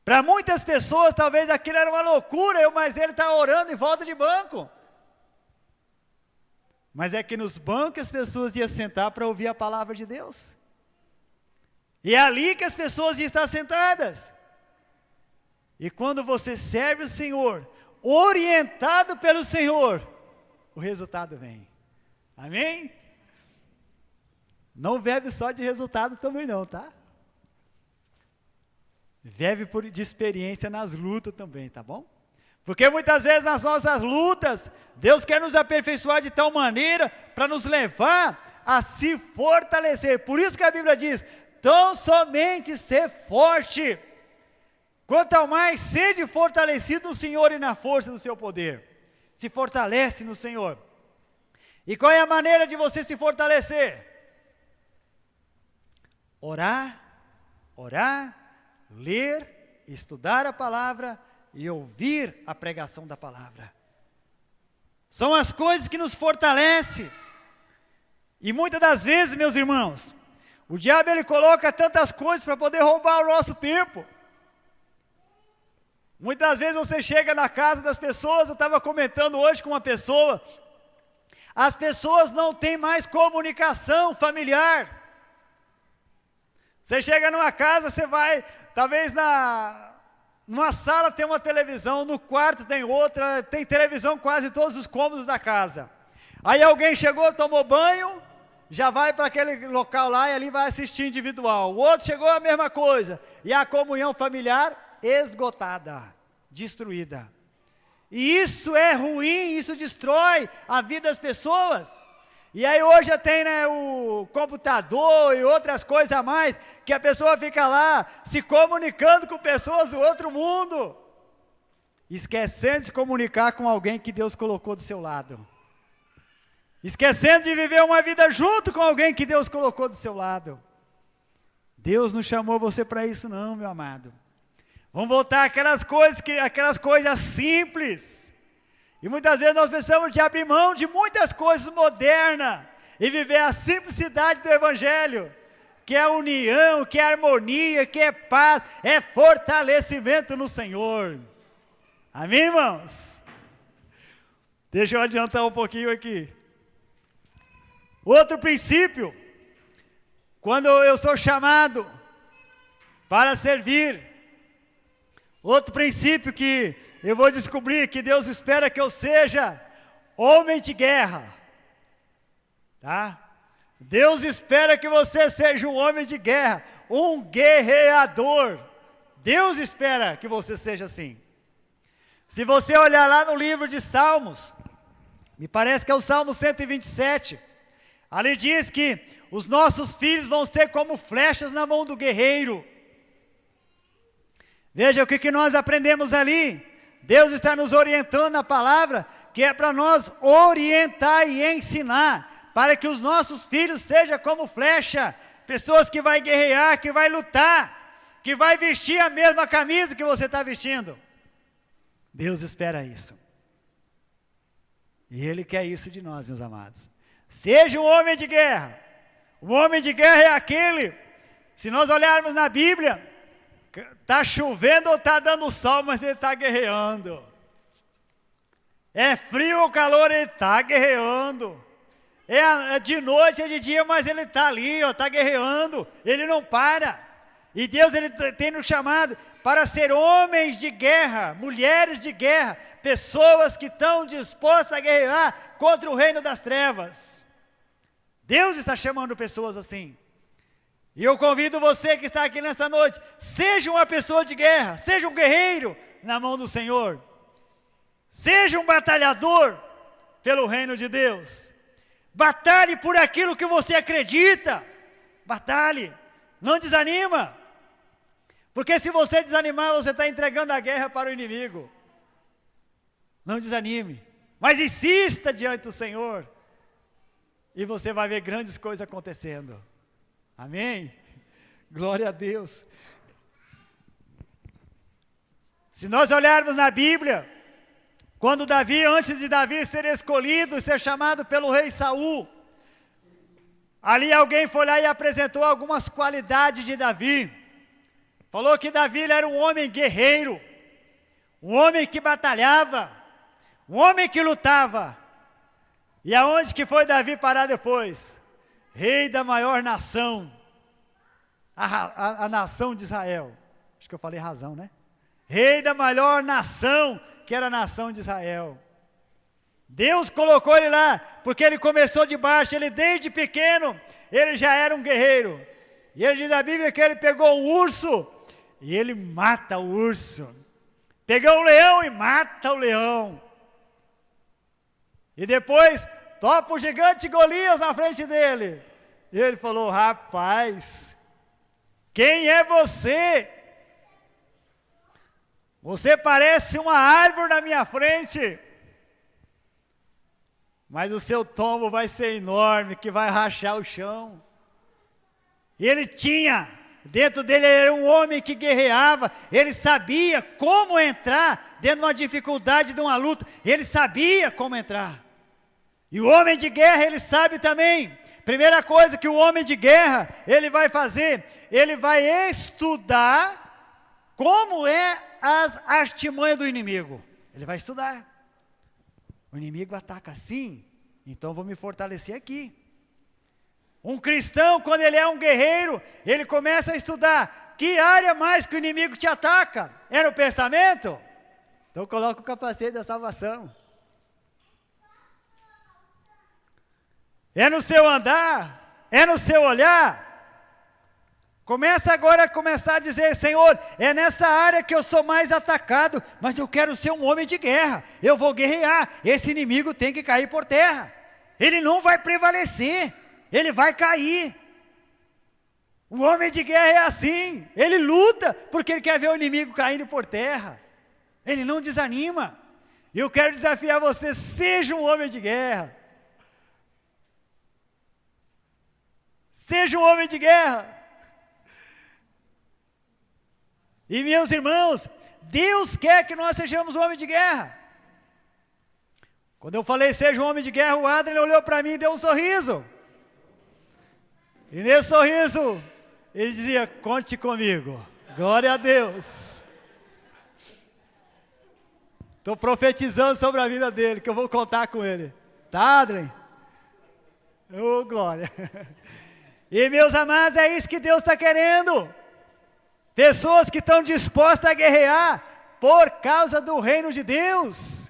Para muitas pessoas talvez aquilo era uma loucura, mas ele está orando em volta de banco. Mas é que nos bancos as pessoas iam sentar para ouvir a palavra de Deus. E é ali que as pessoas iam estar sentadas. E quando você serve o Senhor, orientado pelo Senhor, o resultado vem. Amém? Não vive só de resultado também não, tá? Vive de experiência nas lutas também, tá bom? Porque muitas vezes nas nossas lutas, Deus quer nos aperfeiçoar de tal maneira para nos levar a se fortalecer. Por isso que a Bíblia diz, tão somente ser forte, quanto ao mais sede fortalecido no Senhor e na força do seu poder. Se fortalece no Senhor. E qual é a maneira de você se fortalecer? Orar, ler, estudar a palavra e ouvir a pregação da palavra. São as coisas que nos fortalecem. E muitas das vezes, meus irmãos, o diabo ele coloca tantas coisas para poder roubar o nosso tempo. Muitas vezes você chega na casa das pessoas, eu estava comentando hoje com uma pessoa, as pessoas não têm mais comunicação familiar. Você chega numa casa, você vai, talvez numa sala tem uma televisão, no quarto tem outra, tem televisão em quase todos os cômodos da casa. Aí alguém chegou, tomou banho, já vai para aquele local lá e ali vai assistir individual. O outro chegou a mesma coisa, e a comunhão familiar esgotada, destruída. E isso é ruim, isso destrói a vida das pessoas. E aí hoje já tem, né, o computador e outras coisas a mais, que a pessoa fica lá se comunicando com pessoas do outro mundo, esquecendo de se comunicar com alguém que Deus colocou do seu lado, esquecendo de viver uma vida junto com alguém que Deus colocou do seu lado. Deus não chamou você para isso não, meu amado. Vamos voltar àquelas coisas simples. E muitas vezes nós precisamos de abrir mão de muitas coisas modernas e viver a simplicidade do Evangelho, que é união, que é harmonia, que é paz, é fortalecimento no Senhor. Amém, irmãos? Deixa eu adiantar um pouquinho aqui. Outro princípio, quando eu sou chamado para servir, outro princípio que eu vou descobrir que Deus espera que eu seja homem de guerra, tá? Deus espera que você seja um homem de guerra, um guerreador. Deus espera que você seja assim. Se você olhar lá no livro de Salmos, me parece que é o Salmo 127, ali diz que os nossos filhos vão ser como flechas na mão do guerreiro. Veja o que nós aprendemos ali. Deus está nos orientando na palavra, que é para nós orientar e ensinar, para que os nossos filhos sejam como flecha, pessoas que vai guerrear, que vai lutar, que vai vestir a mesma camisa que você está vestindo. Deus espera isso. E Ele quer isso de nós, meus amados. Seja um homem de guerra. O homem de guerra é aquele, se nós olharmos na Bíblia, está chovendo ou está dando sol, mas ele está guerreando. É frio ou calor, ele está guerreando. É de noite, é de dia, mas ele está ali, está guerreando. Ele não para. E Deus ele tem nos chamado para ser homens de guerra, mulheres de guerra, pessoas que estão dispostas a guerrear contra o reino das trevas. Deus está chamando pessoas assim. E eu convido você que está aqui nessa noite, seja uma pessoa de guerra, seja um guerreiro na mão do Senhor. Seja um batalhador pelo reino de Deus. Batalhe por aquilo que você acredita. Batalhe, não desanima. Porque se você desanimar, você está entregando a guerra para o inimigo. Não desanime, mas insista diante do Senhor. E você vai ver grandes coisas acontecendo. Amém? Glória a Deus. Se nós olharmos na Bíblia, quando Davi, antes de Davi ser escolhido e ser chamado pelo rei Saul, ali alguém foi lá e apresentou algumas qualidades de Davi. Falou que Davi era um homem guerreiro, um homem que batalhava, um homem que lutava. E aonde que foi Davi parar depois? Rei da maior nação, a nação de Israel. Acho que eu falei razão, né? Rei da maior nação, que era a nação de Israel. Deus colocou ele lá, porque ele começou de baixo, ele desde pequeno, ele já era um guerreiro. E ele diz a Bíblia que ele pegou um urso, e ele mata o urso. Pegou um leão e mata o leão. E depois topa o gigante Golias na frente dele. E ele falou: rapaz, quem é você? Você parece uma árvore na minha frente, mas o seu tombo vai ser enorme, que vai rachar o chão. E ele tinha, dentro dele era um homem que guerreava, ele sabia como entrar dentro de uma dificuldade, de uma luta, ele sabia como entrar. E o homem de guerra, ele sabe também, primeira coisa que o homem de guerra, ele vai fazer, ele vai estudar como é as artimanhas do inimigo. Ele vai estudar. O inimigo ataca assim, então vou me fortalecer aqui. Um cristão, quando ele é um guerreiro, ele começa a estudar. Que área mais que o inimigo te ataca? É no pensamento? Então coloca o capacete da salvação. É no seu andar? É no seu olhar? Começa agora a dizer: Senhor, é nessa área que eu sou mais atacado, mas eu quero ser um homem de guerra, eu vou guerrear, esse inimigo tem que cair por terra, ele não vai prevalecer, ele vai cair. O homem de guerra é assim, ele luta, porque ele quer ver o inimigo caindo por terra, ele não desanima. E eu quero desafiar você, seja um homem de guerra, seja um homem de guerra. E meus irmãos, Deus quer que nós sejamos homens de guerra. Quando eu falei seja um homem de guerra, o Adrian olhou para mim e deu um sorriso. E nesse sorriso, ele dizia: conte comigo. Glória a Deus. Estou profetizando sobre a vida dele, que eu vou contar com ele. Tá, Adrian? Oh, glória. E meus amados, é isso que Deus está querendo. Pessoas que estão dispostas a guerrear por causa do reino de Deus.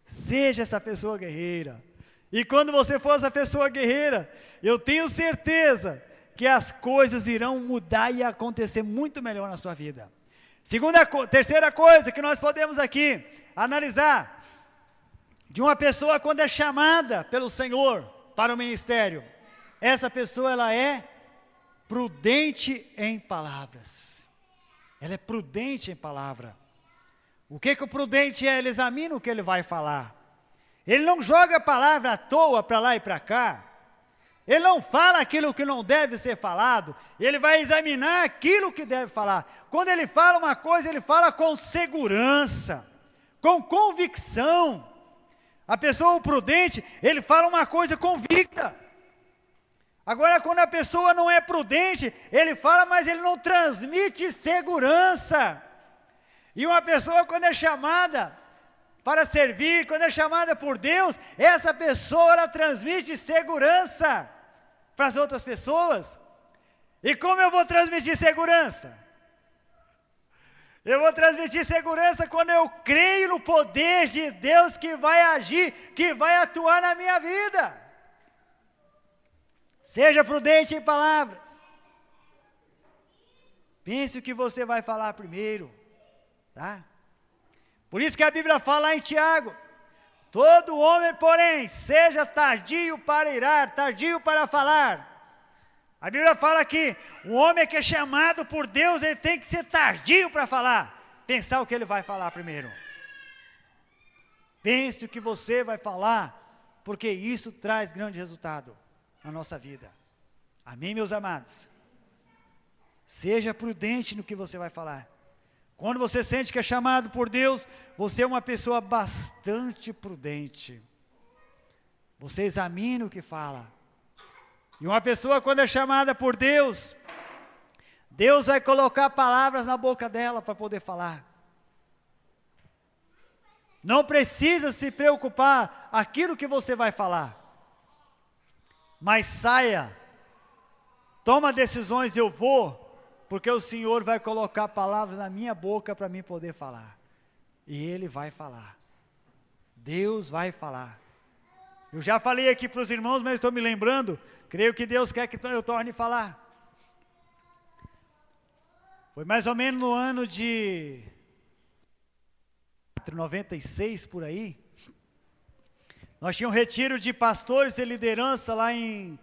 Seja essa pessoa guerreira. E quando você for essa pessoa guerreira, eu tenho certeza que as coisas irão mudar e acontecer muito melhor na sua vida. Terceira coisa que nós podemos aqui analisar de uma pessoa quando é chamada pelo Senhor para o ministério. Essa pessoa, ela é prudente em palavras. Ela é prudente em palavra. O que o prudente é? Ele examina o que ele vai falar. Ele não joga a palavra à toa para lá e para cá. Ele não fala aquilo que não deve ser falado. Ele vai examinar aquilo que deve falar. Quando ele fala uma coisa, ele fala com segurança, com convicção. A pessoa prudente, ele fala uma coisa convicta. Agora, quando a pessoa não é prudente, ele fala, mas ele não transmite segurança. E uma pessoa, quando é chamada para servir, quando é chamada por Deus, essa pessoa, ela transmite segurança para as outras pessoas. E como eu vou transmitir segurança? Eu vou transmitir segurança quando eu creio no poder de Deus que vai agir, que vai atuar na minha vida. Seja prudente em palavras. Pense o que você vai falar primeiro, tá? Por isso que a Bíblia fala lá em Tiago: todo homem, porém, seja tardio para irar, tardio para falar. A Bíblia fala que um homem que é chamado por Deus, ele tem que ser tardio para falar. Pensar o que ele vai falar primeiro. Pense o que você vai falar, porque isso traz grande resultado na nossa vida. Amém, meus amados? Seja prudente no que você vai falar. Quando você sente que é chamado por Deus, você é uma pessoa bastante prudente. Você examina o que fala. E uma pessoa, quando é chamada por Deus, Deus vai colocar palavras na boca dela para poder falar. Não precisa se preocupar aquilo que você vai falar. Mas saia, toma decisões, eu vou, porque o Senhor vai colocar palavras na minha boca para mim poder falar. E Ele vai falar. Deus vai falar. Eu já falei aqui para os irmãos, mas estou me lembrando, creio que Deus quer que eu torne a falar. Foi mais ou menos no ano de 96, por aí. Nós tínhamos um retiro de pastores e liderança lá em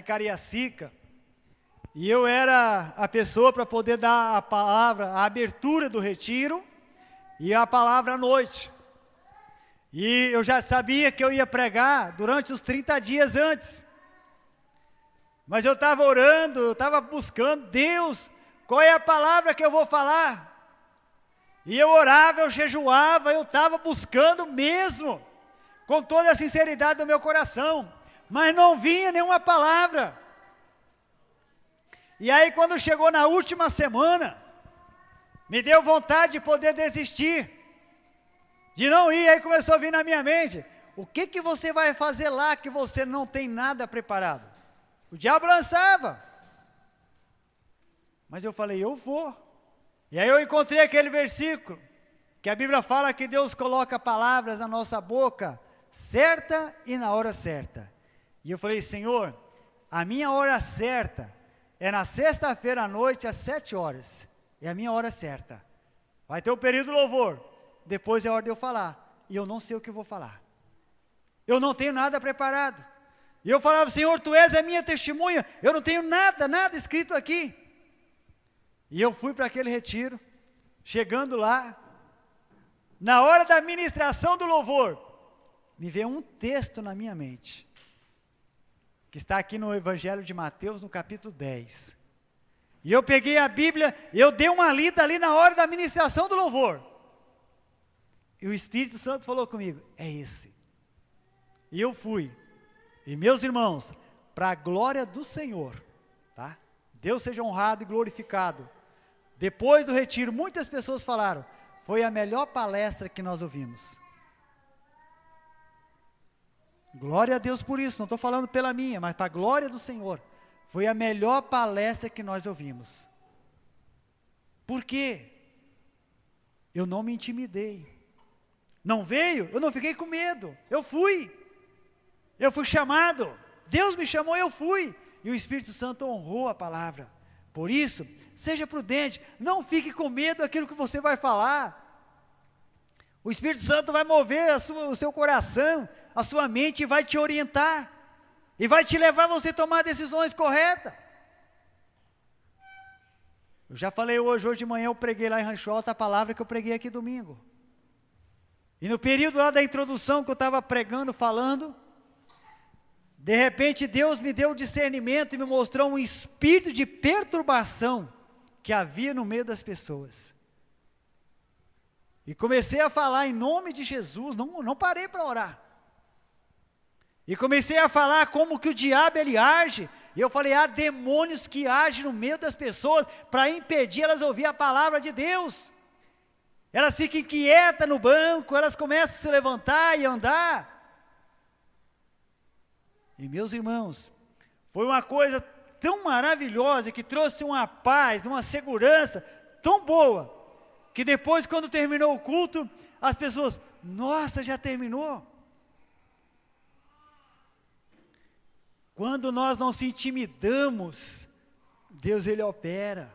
Cariacica. E eu era a pessoa para poder dar a palavra, a abertura do retiro e a palavra à noite. E eu já sabia que eu ia pregar durante os 30 dias antes. Mas eu estava orando, eu estava buscando, Deus, qual é a palavra que eu vou falar? E eu orava, eu jejuava, eu estava buscando mesmo, com toda a sinceridade do meu coração, mas não vinha nenhuma palavra. E aí quando chegou na última semana, me deu vontade de poder desistir, de não ir. Aí começou a vir na minha mente: o que você vai fazer lá que você não tem nada preparado? O diabo lançava, mas eu falei, eu vou. E aí eu encontrei aquele versículo, que a Bíblia fala que Deus coloca palavras na nossa boca, certa e na hora certa. E eu falei, Senhor, a minha hora certa é na sexta-feira à noite, às 7 horas, é a minha hora certa. Vai ter o período do louvor, depois é a hora de eu falar, e eu não sei o que vou falar. Eu não tenho nada preparado. E eu falava, Senhor, Tu és a minha testemunha, eu não tenho nada escrito aqui. E eu fui para aquele retiro, chegando lá, na hora da ministração do louvor, me veio um texto na minha mente, que está aqui no Evangelho de Mateus, no capítulo 10. E eu peguei a Bíblia, eu dei uma lida ali na hora da ministração do louvor. E o Espírito Santo falou comigo, é esse. E eu fui. E meus irmãos, para a glória do Senhor, tá? Deus seja honrado e glorificado. Depois do retiro, muitas pessoas falaram, foi a melhor palestra que nós ouvimos. Glória a Deus por isso, não estou falando pela minha, mas para a glória do Senhor. Foi a melhor palestra que nós ouvimos. Por quê? Eu não me intimidei. Não veio? Eu não fiquei com medo. Eu fui chamado. Deus me chamou, eu fui. E o Espírito Santo honrou a palavra. Por isso, seja prudente. Não fique com medo daquilo que você vai falar. O Espírito Santo vai mover o seu coração, a sua mente, e vai te orientar. E vai te levar a você tomar decisões corretas. Eu já falei hoje de manhã eu preguei lá em Rancho Alto a palavra que eu preguei aqui domingo. E no período lá da introdução que eu estava pregando, falando, de repente Deus me deu discernimento e me mostrou um espírito de perturbação que havia no meio das pessoas. E comecei a falar em nome de Jesus, não parei para orar. E comecei a falar como que o diabo ele age. E eu falei, há demônios que agem no meio das pessoas para impedir elas ouvir a palavra de Deus. Elas ficam inquietas no banco, elas começam a se levantar e andar. E meus irmãos, foi uma coisa tão maravilhosa que trouxe uma paz, uma segurança tão boa, que depois quando terminou o culto, as pessoas, nossa, já terminou? Quando nós não se intimidamos, Deus ele opera.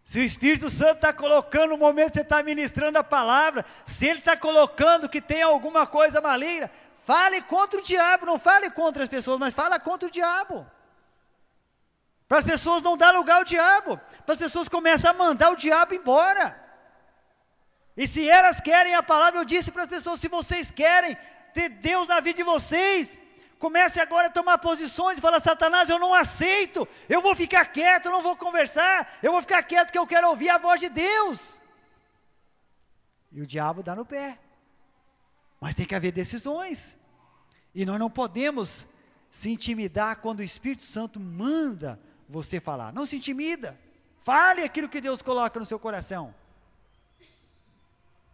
Se o Espírito Santo está colocando no momento que você está ministrando a palavra, se ele está colocando que tem alguma coisa maligna, fale contra o diabo, não fale contra as pessoas, mas fala contra o diabo. Para as pessoas não dar lugar ao diabo, para as pessoas começar a mandar o diabo embora. E se elas querem a palavra, eu disse para as pessoas, se vocês querem ter Deus na vida de vocês, comece agora a tomar posições e falar, Satanás, eu não aceito, eu vou ficar quieto, eu não vou conversar, eu vou ficar quieto porque eu quero ouvir a voz de Deus. E o diabo dá no pé. Mas tem que haver decisões. E nós não podemos se intimidar quando o Espírito Santo manda você falar. Não se intimida. Fale aquilo que Deus coloca no seu coração.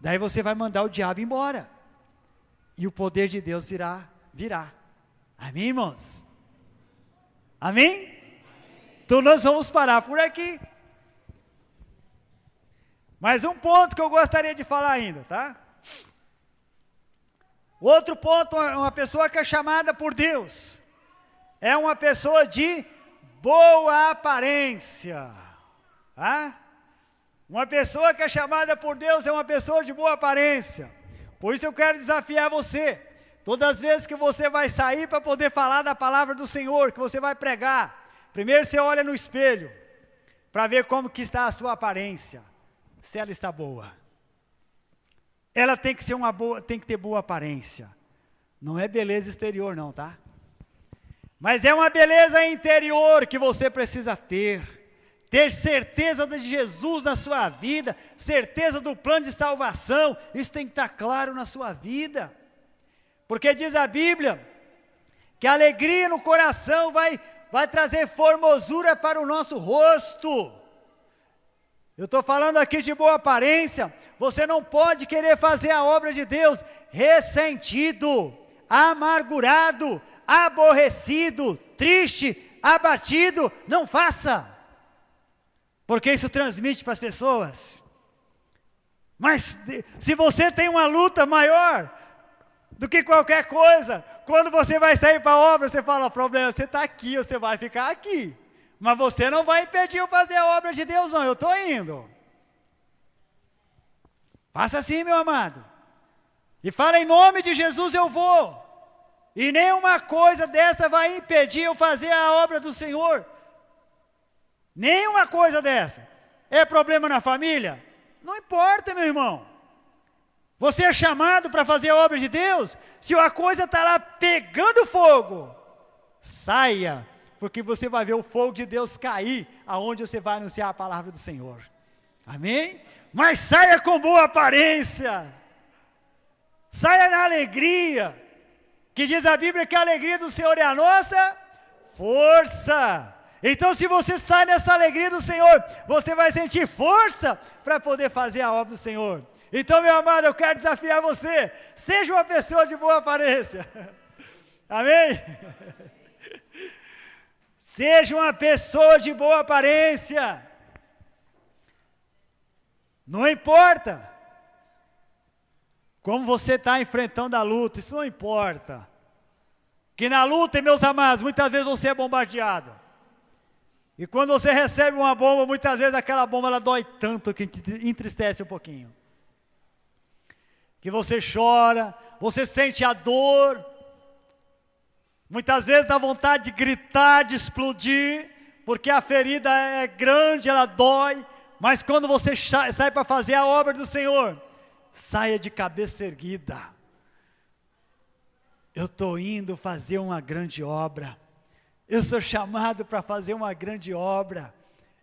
Daí você vai mandar o diabo embora. E o poder de Deus virá. Amém, irmãos? Amém? Então nós vamos parar por aqui. Mais um ponto que eu gostaria de falar ainda, tá? Outro ponto, uma pessoa que é chamada por Deus, é uma pessoa de boa aparência. Tá? Uma pessoa que é chamada por Deus é uma pessoa de boa aparência. Por isso eu quero desafiar você. Todas as vezes que você vai sair para poder falar da palavra do Senhor, que você vai pregar, primeiro você olha no espelho, para ver como que está a sua aparência, se ela está boa. Ela tem que ser tem que ter boa aparência. Não é beleza exterior não, tá? Mas é uma beleza interior que você precisa ter. Ter certeza de Jesus na sua vida, certeza do plano de salvação, isso tem que estar claro na sua vida. Porque diz a Bíblia, que a alegria no coração vai trazer formosura para o nosso rosto. Eu estou falando aqui de boa aparência, você não pode querer fazer a obra de Deus ressentido, amargurado, aborrecido, triste, abatido, não faça. Porque isso transmite para as pessoas. Mas se você tem uma luta maior do que qualquer coisa, quando você vai sair para a obra, você fala, o problema, você está aqui, você vai ficar aqui. Mas você não vai impedir eu fazer a obra de Deus não, eu estou indo. Faça assim, meu amado. E fala, em nome de Jesus eu vou. E nenhuma coisa dessa vai impedir eu fazer a obra do Senhor. Nenhuma coisa dessa. É problema na família? Não importa, meu irmão. Você é chamado para fazer a obra de Deus? Se a coisa está lá pegando fogo, saia, porque você vai ver o fogo de Deus cair, aonde você vai anunciar a palavra do Senhor. Amém? Mas saia com boa aparência. Saia na alegria. Que diz a Bíblia que a alegria do Senhor é a nossa força. Então se você sai nessa alegria do Senhor, você vai sentir força para poder fazer a obra do Senhor. Então, meu amado, eu quero desafiar você, seja uma pessoa de boa aparência. Amém? Seja uma pessoa de boa aparência. Não importa como você está enfrentando a luta, isso não importa. Que na luta, meus amados, muitas vezes você é bombardeado. E quando você recebe uma bomba, muitas vezes aquela bomba ela dói tanto que te entristece um pouquinho. Que você chora, você sente a dor. Muitas vezes dá vontade de gritar, de explodir, porque a ferida é grande, ela dói, mas quando você sai para fazer a obra do Senhor, saia de cabeça erguida. Eu estou indo fazer uma grande obra, eu sou chamado para fazer uma grande obra,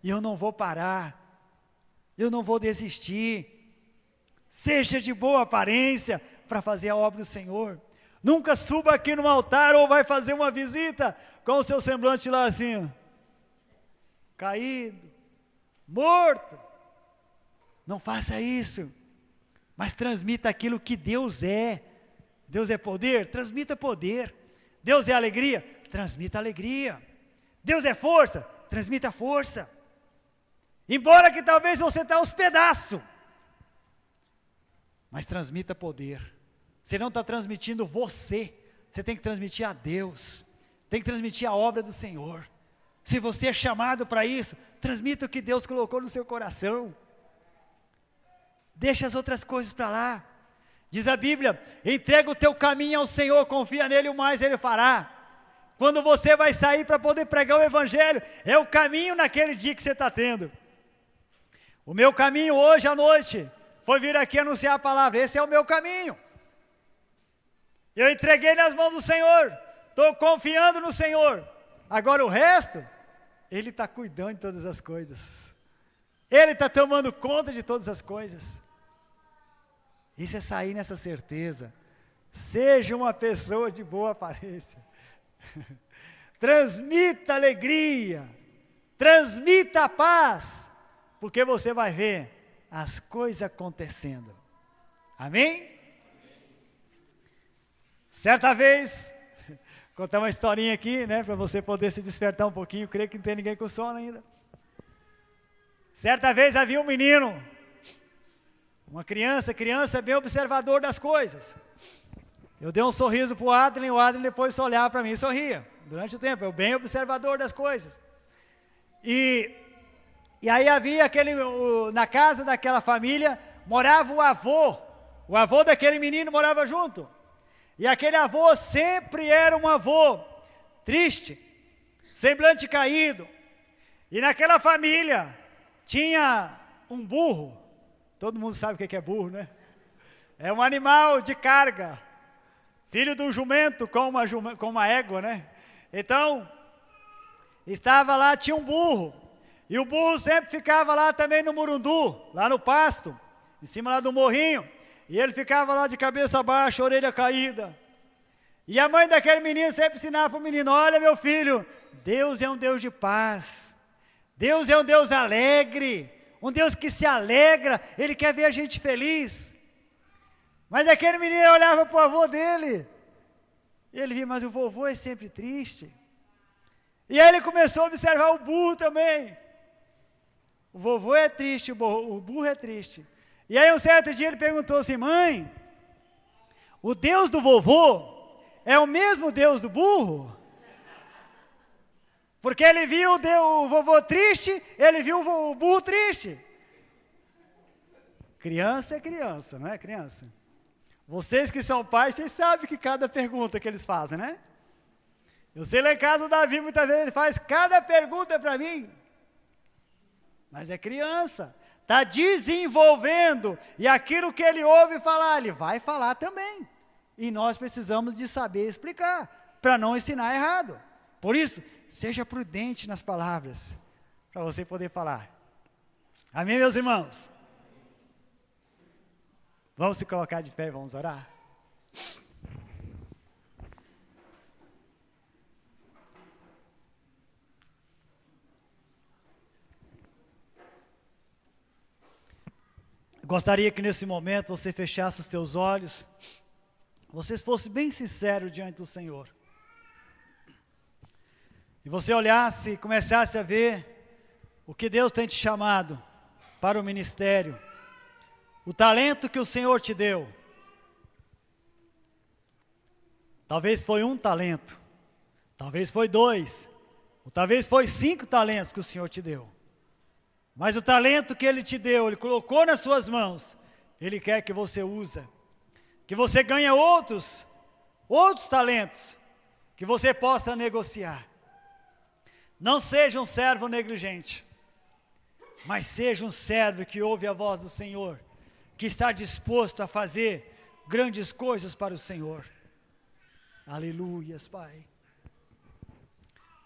e eu não vou parar, eu não vou desistir. Seja de boa aparência para fazer a obra do Senhor. Nunca suba aqui no altar ou vai fazer uma visita com o seu semblante lá assim, caído, morto. Não faça isso, mas transmita aquilo que Deus é. Deus é poder? Transmita poder. Deus é alegria? Transmita alegria. Deus é força? Transmita força. Embora que talvez você está aos pedaços, mas transmita poder. Você não está transmitindo você tem que transmitir a Deus, tem que transmitir a obra do Senhor. Se você é chamado para isso, transmita o que Deus colocou no seu coração. Deixa as outras coisas para lá. Diz a Bíblia, entrega o teu caminho ao Senhor, confia nele, o mais ele fará. Quando você vai sair para poder pregar o Evangelho, é o caminho naquele dia que você está tendo. O meu caminho hoje à noite foi vir aqui anunciar a palavra. Esse é o meu caminho. Eu entreguei nas mãos do Senhor, estou confiando no Senhor. Agora o resto, Ele está cuidando de todas as coisas. Ele está tomando conta de todas as coisas. Isso é sair nessa certeza. Seja uma pessoa de boa aparência. Transmita alegria, transmita a paz, porque você vai ver as coisas acontecendo. Amém? Certa vez, contar uma historinha aqui, né, para você poder se despertar um pouquinho. Creio que não tem ninguém com sono ainda. Certa vez havia um menino, uma criança bem observador das coisas. Eu dei um sorriso para o Adrien depois olhava para mim e sorria. Durante o tempo, eu bem observador das coisas. E aí havia na casa daquela família, morava o avô daquele menino morava junto. E aquele avô sempre era um avô triste, semblante caído. E naquela família tinha um burro. Todo mundo sabe o que é burro, né? É um animal de carga, filho de um jumento com uma égua, né? Então, estava lá, tinha um burro. E o burro sempre ficava lá também no murundu, lá no pasto, em cima lá do morrinho. E ele ficava lá de cabeça baixa, orelha caída. E a mãe daquele menino sempre ensinava para o menino: olha, meu filho, Deus é um Deus de paz. Deus é um Deus alegre, um Deus que se alegra, Ele quer ver a gente feliz. Mas aquele menino olhava para o avô dele, e ele via, mas o vovô é sempre triste. E aí ele começou a observar o burro também. O vovô é triste, o burro é triste. E aí um certo dia ele perguntou assim: mãe, o Deus do vovô é o mesmo Deus do burro? Porque ele viu o vovô triste, ele viu o burro triste. Criança é criança, não é criança? Vocês que são pais, vocês sabem que cada pergunta que eles fazem, né? Eu sei lá em casa o Davi muitas vezes ele faz cada pergunta para mim. Mas é criança, está desenvolvendo, e aquilo que ele ouve falar, ele vai falar também. E nós precisamos de saber explicar, para não ensinar errado. Por isso, seja prudente nas palavras, para você poder falar. Amém, meus irmãos? Vamos se colocar de pé e vamos orar? Gostaria que nesse momento você fechasse os teus olhos, você fosse bem sincero diante do Senhor. E você olhasse e começasse a ver o que Deus tem te chamado para o ministério. O talento que o Senhor te deu. Talvez foi um talento, talvez foi 2, ou talvez foi 5 talentos que o Senhor te deu. Mas o talento que Ele te deu, Ele colocou nas suas mãos, Ele quer que você use, que você ganhe outros talentos, que você possa negociar. Não seja um servo negligente, mas seja um servo que ouve a voz do Senhor, que está disposto a fazer grandes coisas para o Senhor. Aleluias, Pai.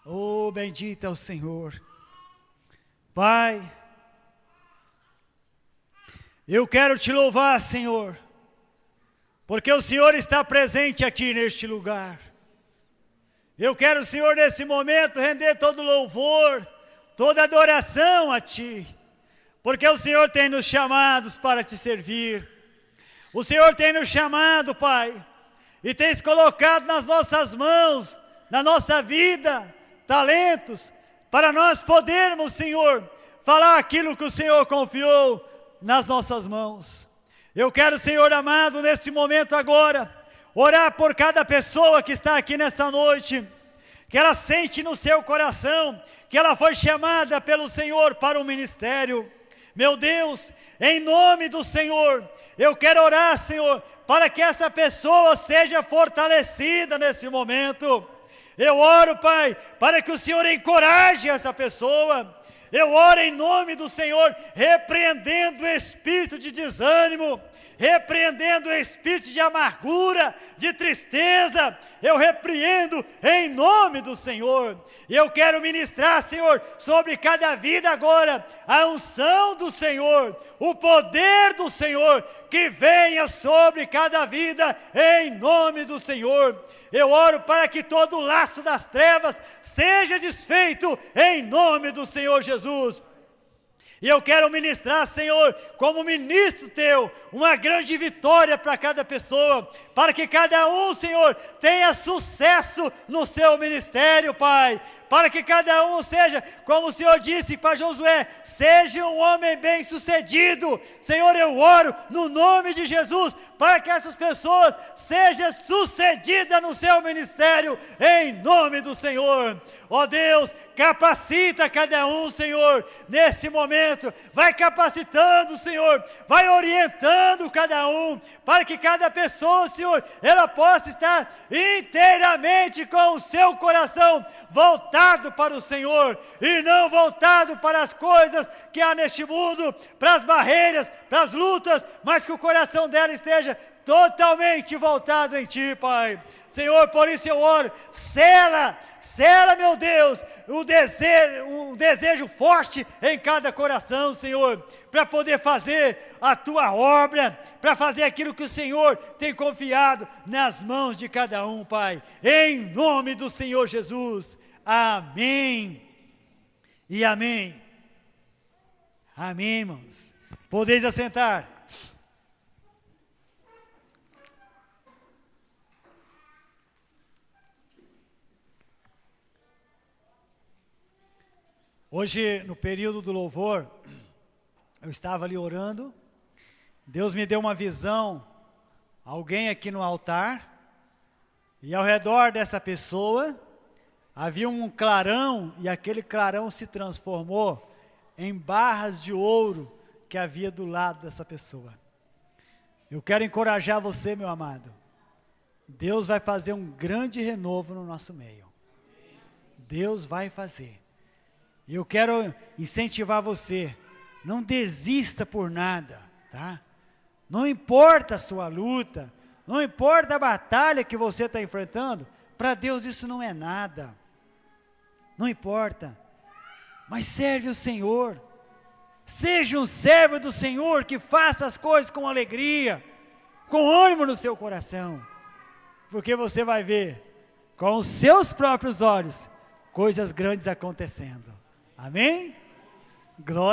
Oh, bendito é o Senhor. Pai, eu quero te louvar, Senhor, porque o Senhor está presente aqui neste lugar. Eu quero, Senhor, nesse momento, render todo louvor, toda adoração a Ti, porque o Senhor tem nos chamados para Te servir. O Senhor tem nos chamado, Pai, e tens colocado nas nossas mãos, na nossa vida, talentos, para nós podermos, Senhor, falar aquilo que o Senhor confiou nas nossas mãos. Eu quero, Senhor amado, nesse momento agora, orar por cada pessoa que está aqui nessa noite, que ela sente no seu coração, que ela foi chamada pelo Senhor para o ministério. Meu Deus, em nome do Senhor, eu quero orar, Senhor, para que essa pessoa seja fortalecida nesse momento. Eu oro, Pai, para que o Senhor encoraje essa pessoa. Eu oro em nome do Senhor, repreendendo o espírito de desânimo, repreendendo o espírito de amargura, de tristeza. Eu repreendo em nome do Senhor. E eu quero ministrar, Senhor, sobre cada vida agora, a unção do Senhor, o poder do Senhor, que venha sobre cada vida, em nome do Senhor. Eu oro para que todo o laço das trevas seja desfeito, em nome do Senhor Jesus. E eu quero ministrar, Senhor, como ministro Teu, uma grande vitória para cada pessoa, para que cada um, Senhor, tenha sucesso no seu ministério, Pai, para que cada um seja, como o Senhor disse para Josué, seja um homem bem sucedido. Senhor, eu oro no nome de Jesus, para que essas pessoas sejam sucedidas no seu ministério, em nome do Senhor. Ó Deus, capacita cada um, Senhor, nesse momento, vai capacitando, Senhor, vai orientando cada um, para que cada pessoa, Senhor, ela possa estar inteiramente com o seu coração voltado para o Senhor, e não voltado para as coisas que há neste mundo, para as barreiras, para as lutas, mas que o coração dela esteja totalmente voltado em Ti, Pai. Senhor, por isso eu oro, sela, meu Deus, um desejo forte em cada coração, Senhor, para poder fazer a Tua obra, para fazer aquilo que o Senhor tem confiado nas mãos de cada um, Pai, em nome do Senhor Jesus. Amém e amém. Amém, irmãos. Podeis assentar. Hoje, no período do louvor, eu estava ali orando, Deus me deu uma visão, alguém aqui no altar, e ao redor dessa pessoa, havia um clarão, e aquele clarão se transformou em barras de ouro que havia do lado dessa pessoa. Eu quero encorajar você, meu amado, Deus vai fazer um grande renovo no nosso meio. Deus vai fazer. E eu quero incentivar você, não desista por nada, tá? Não importa a sua luta, não importa a batalha que você está enfrentando, para Deus isso não é nada, não importa, mas serve o Senhor, seja um servo do Senhor, que faça as coisas com alegria, com ânimo no seu coração, porque você vai ver, com os seus próprios olhos, coisas grandes acontecendo. Amém? Glória.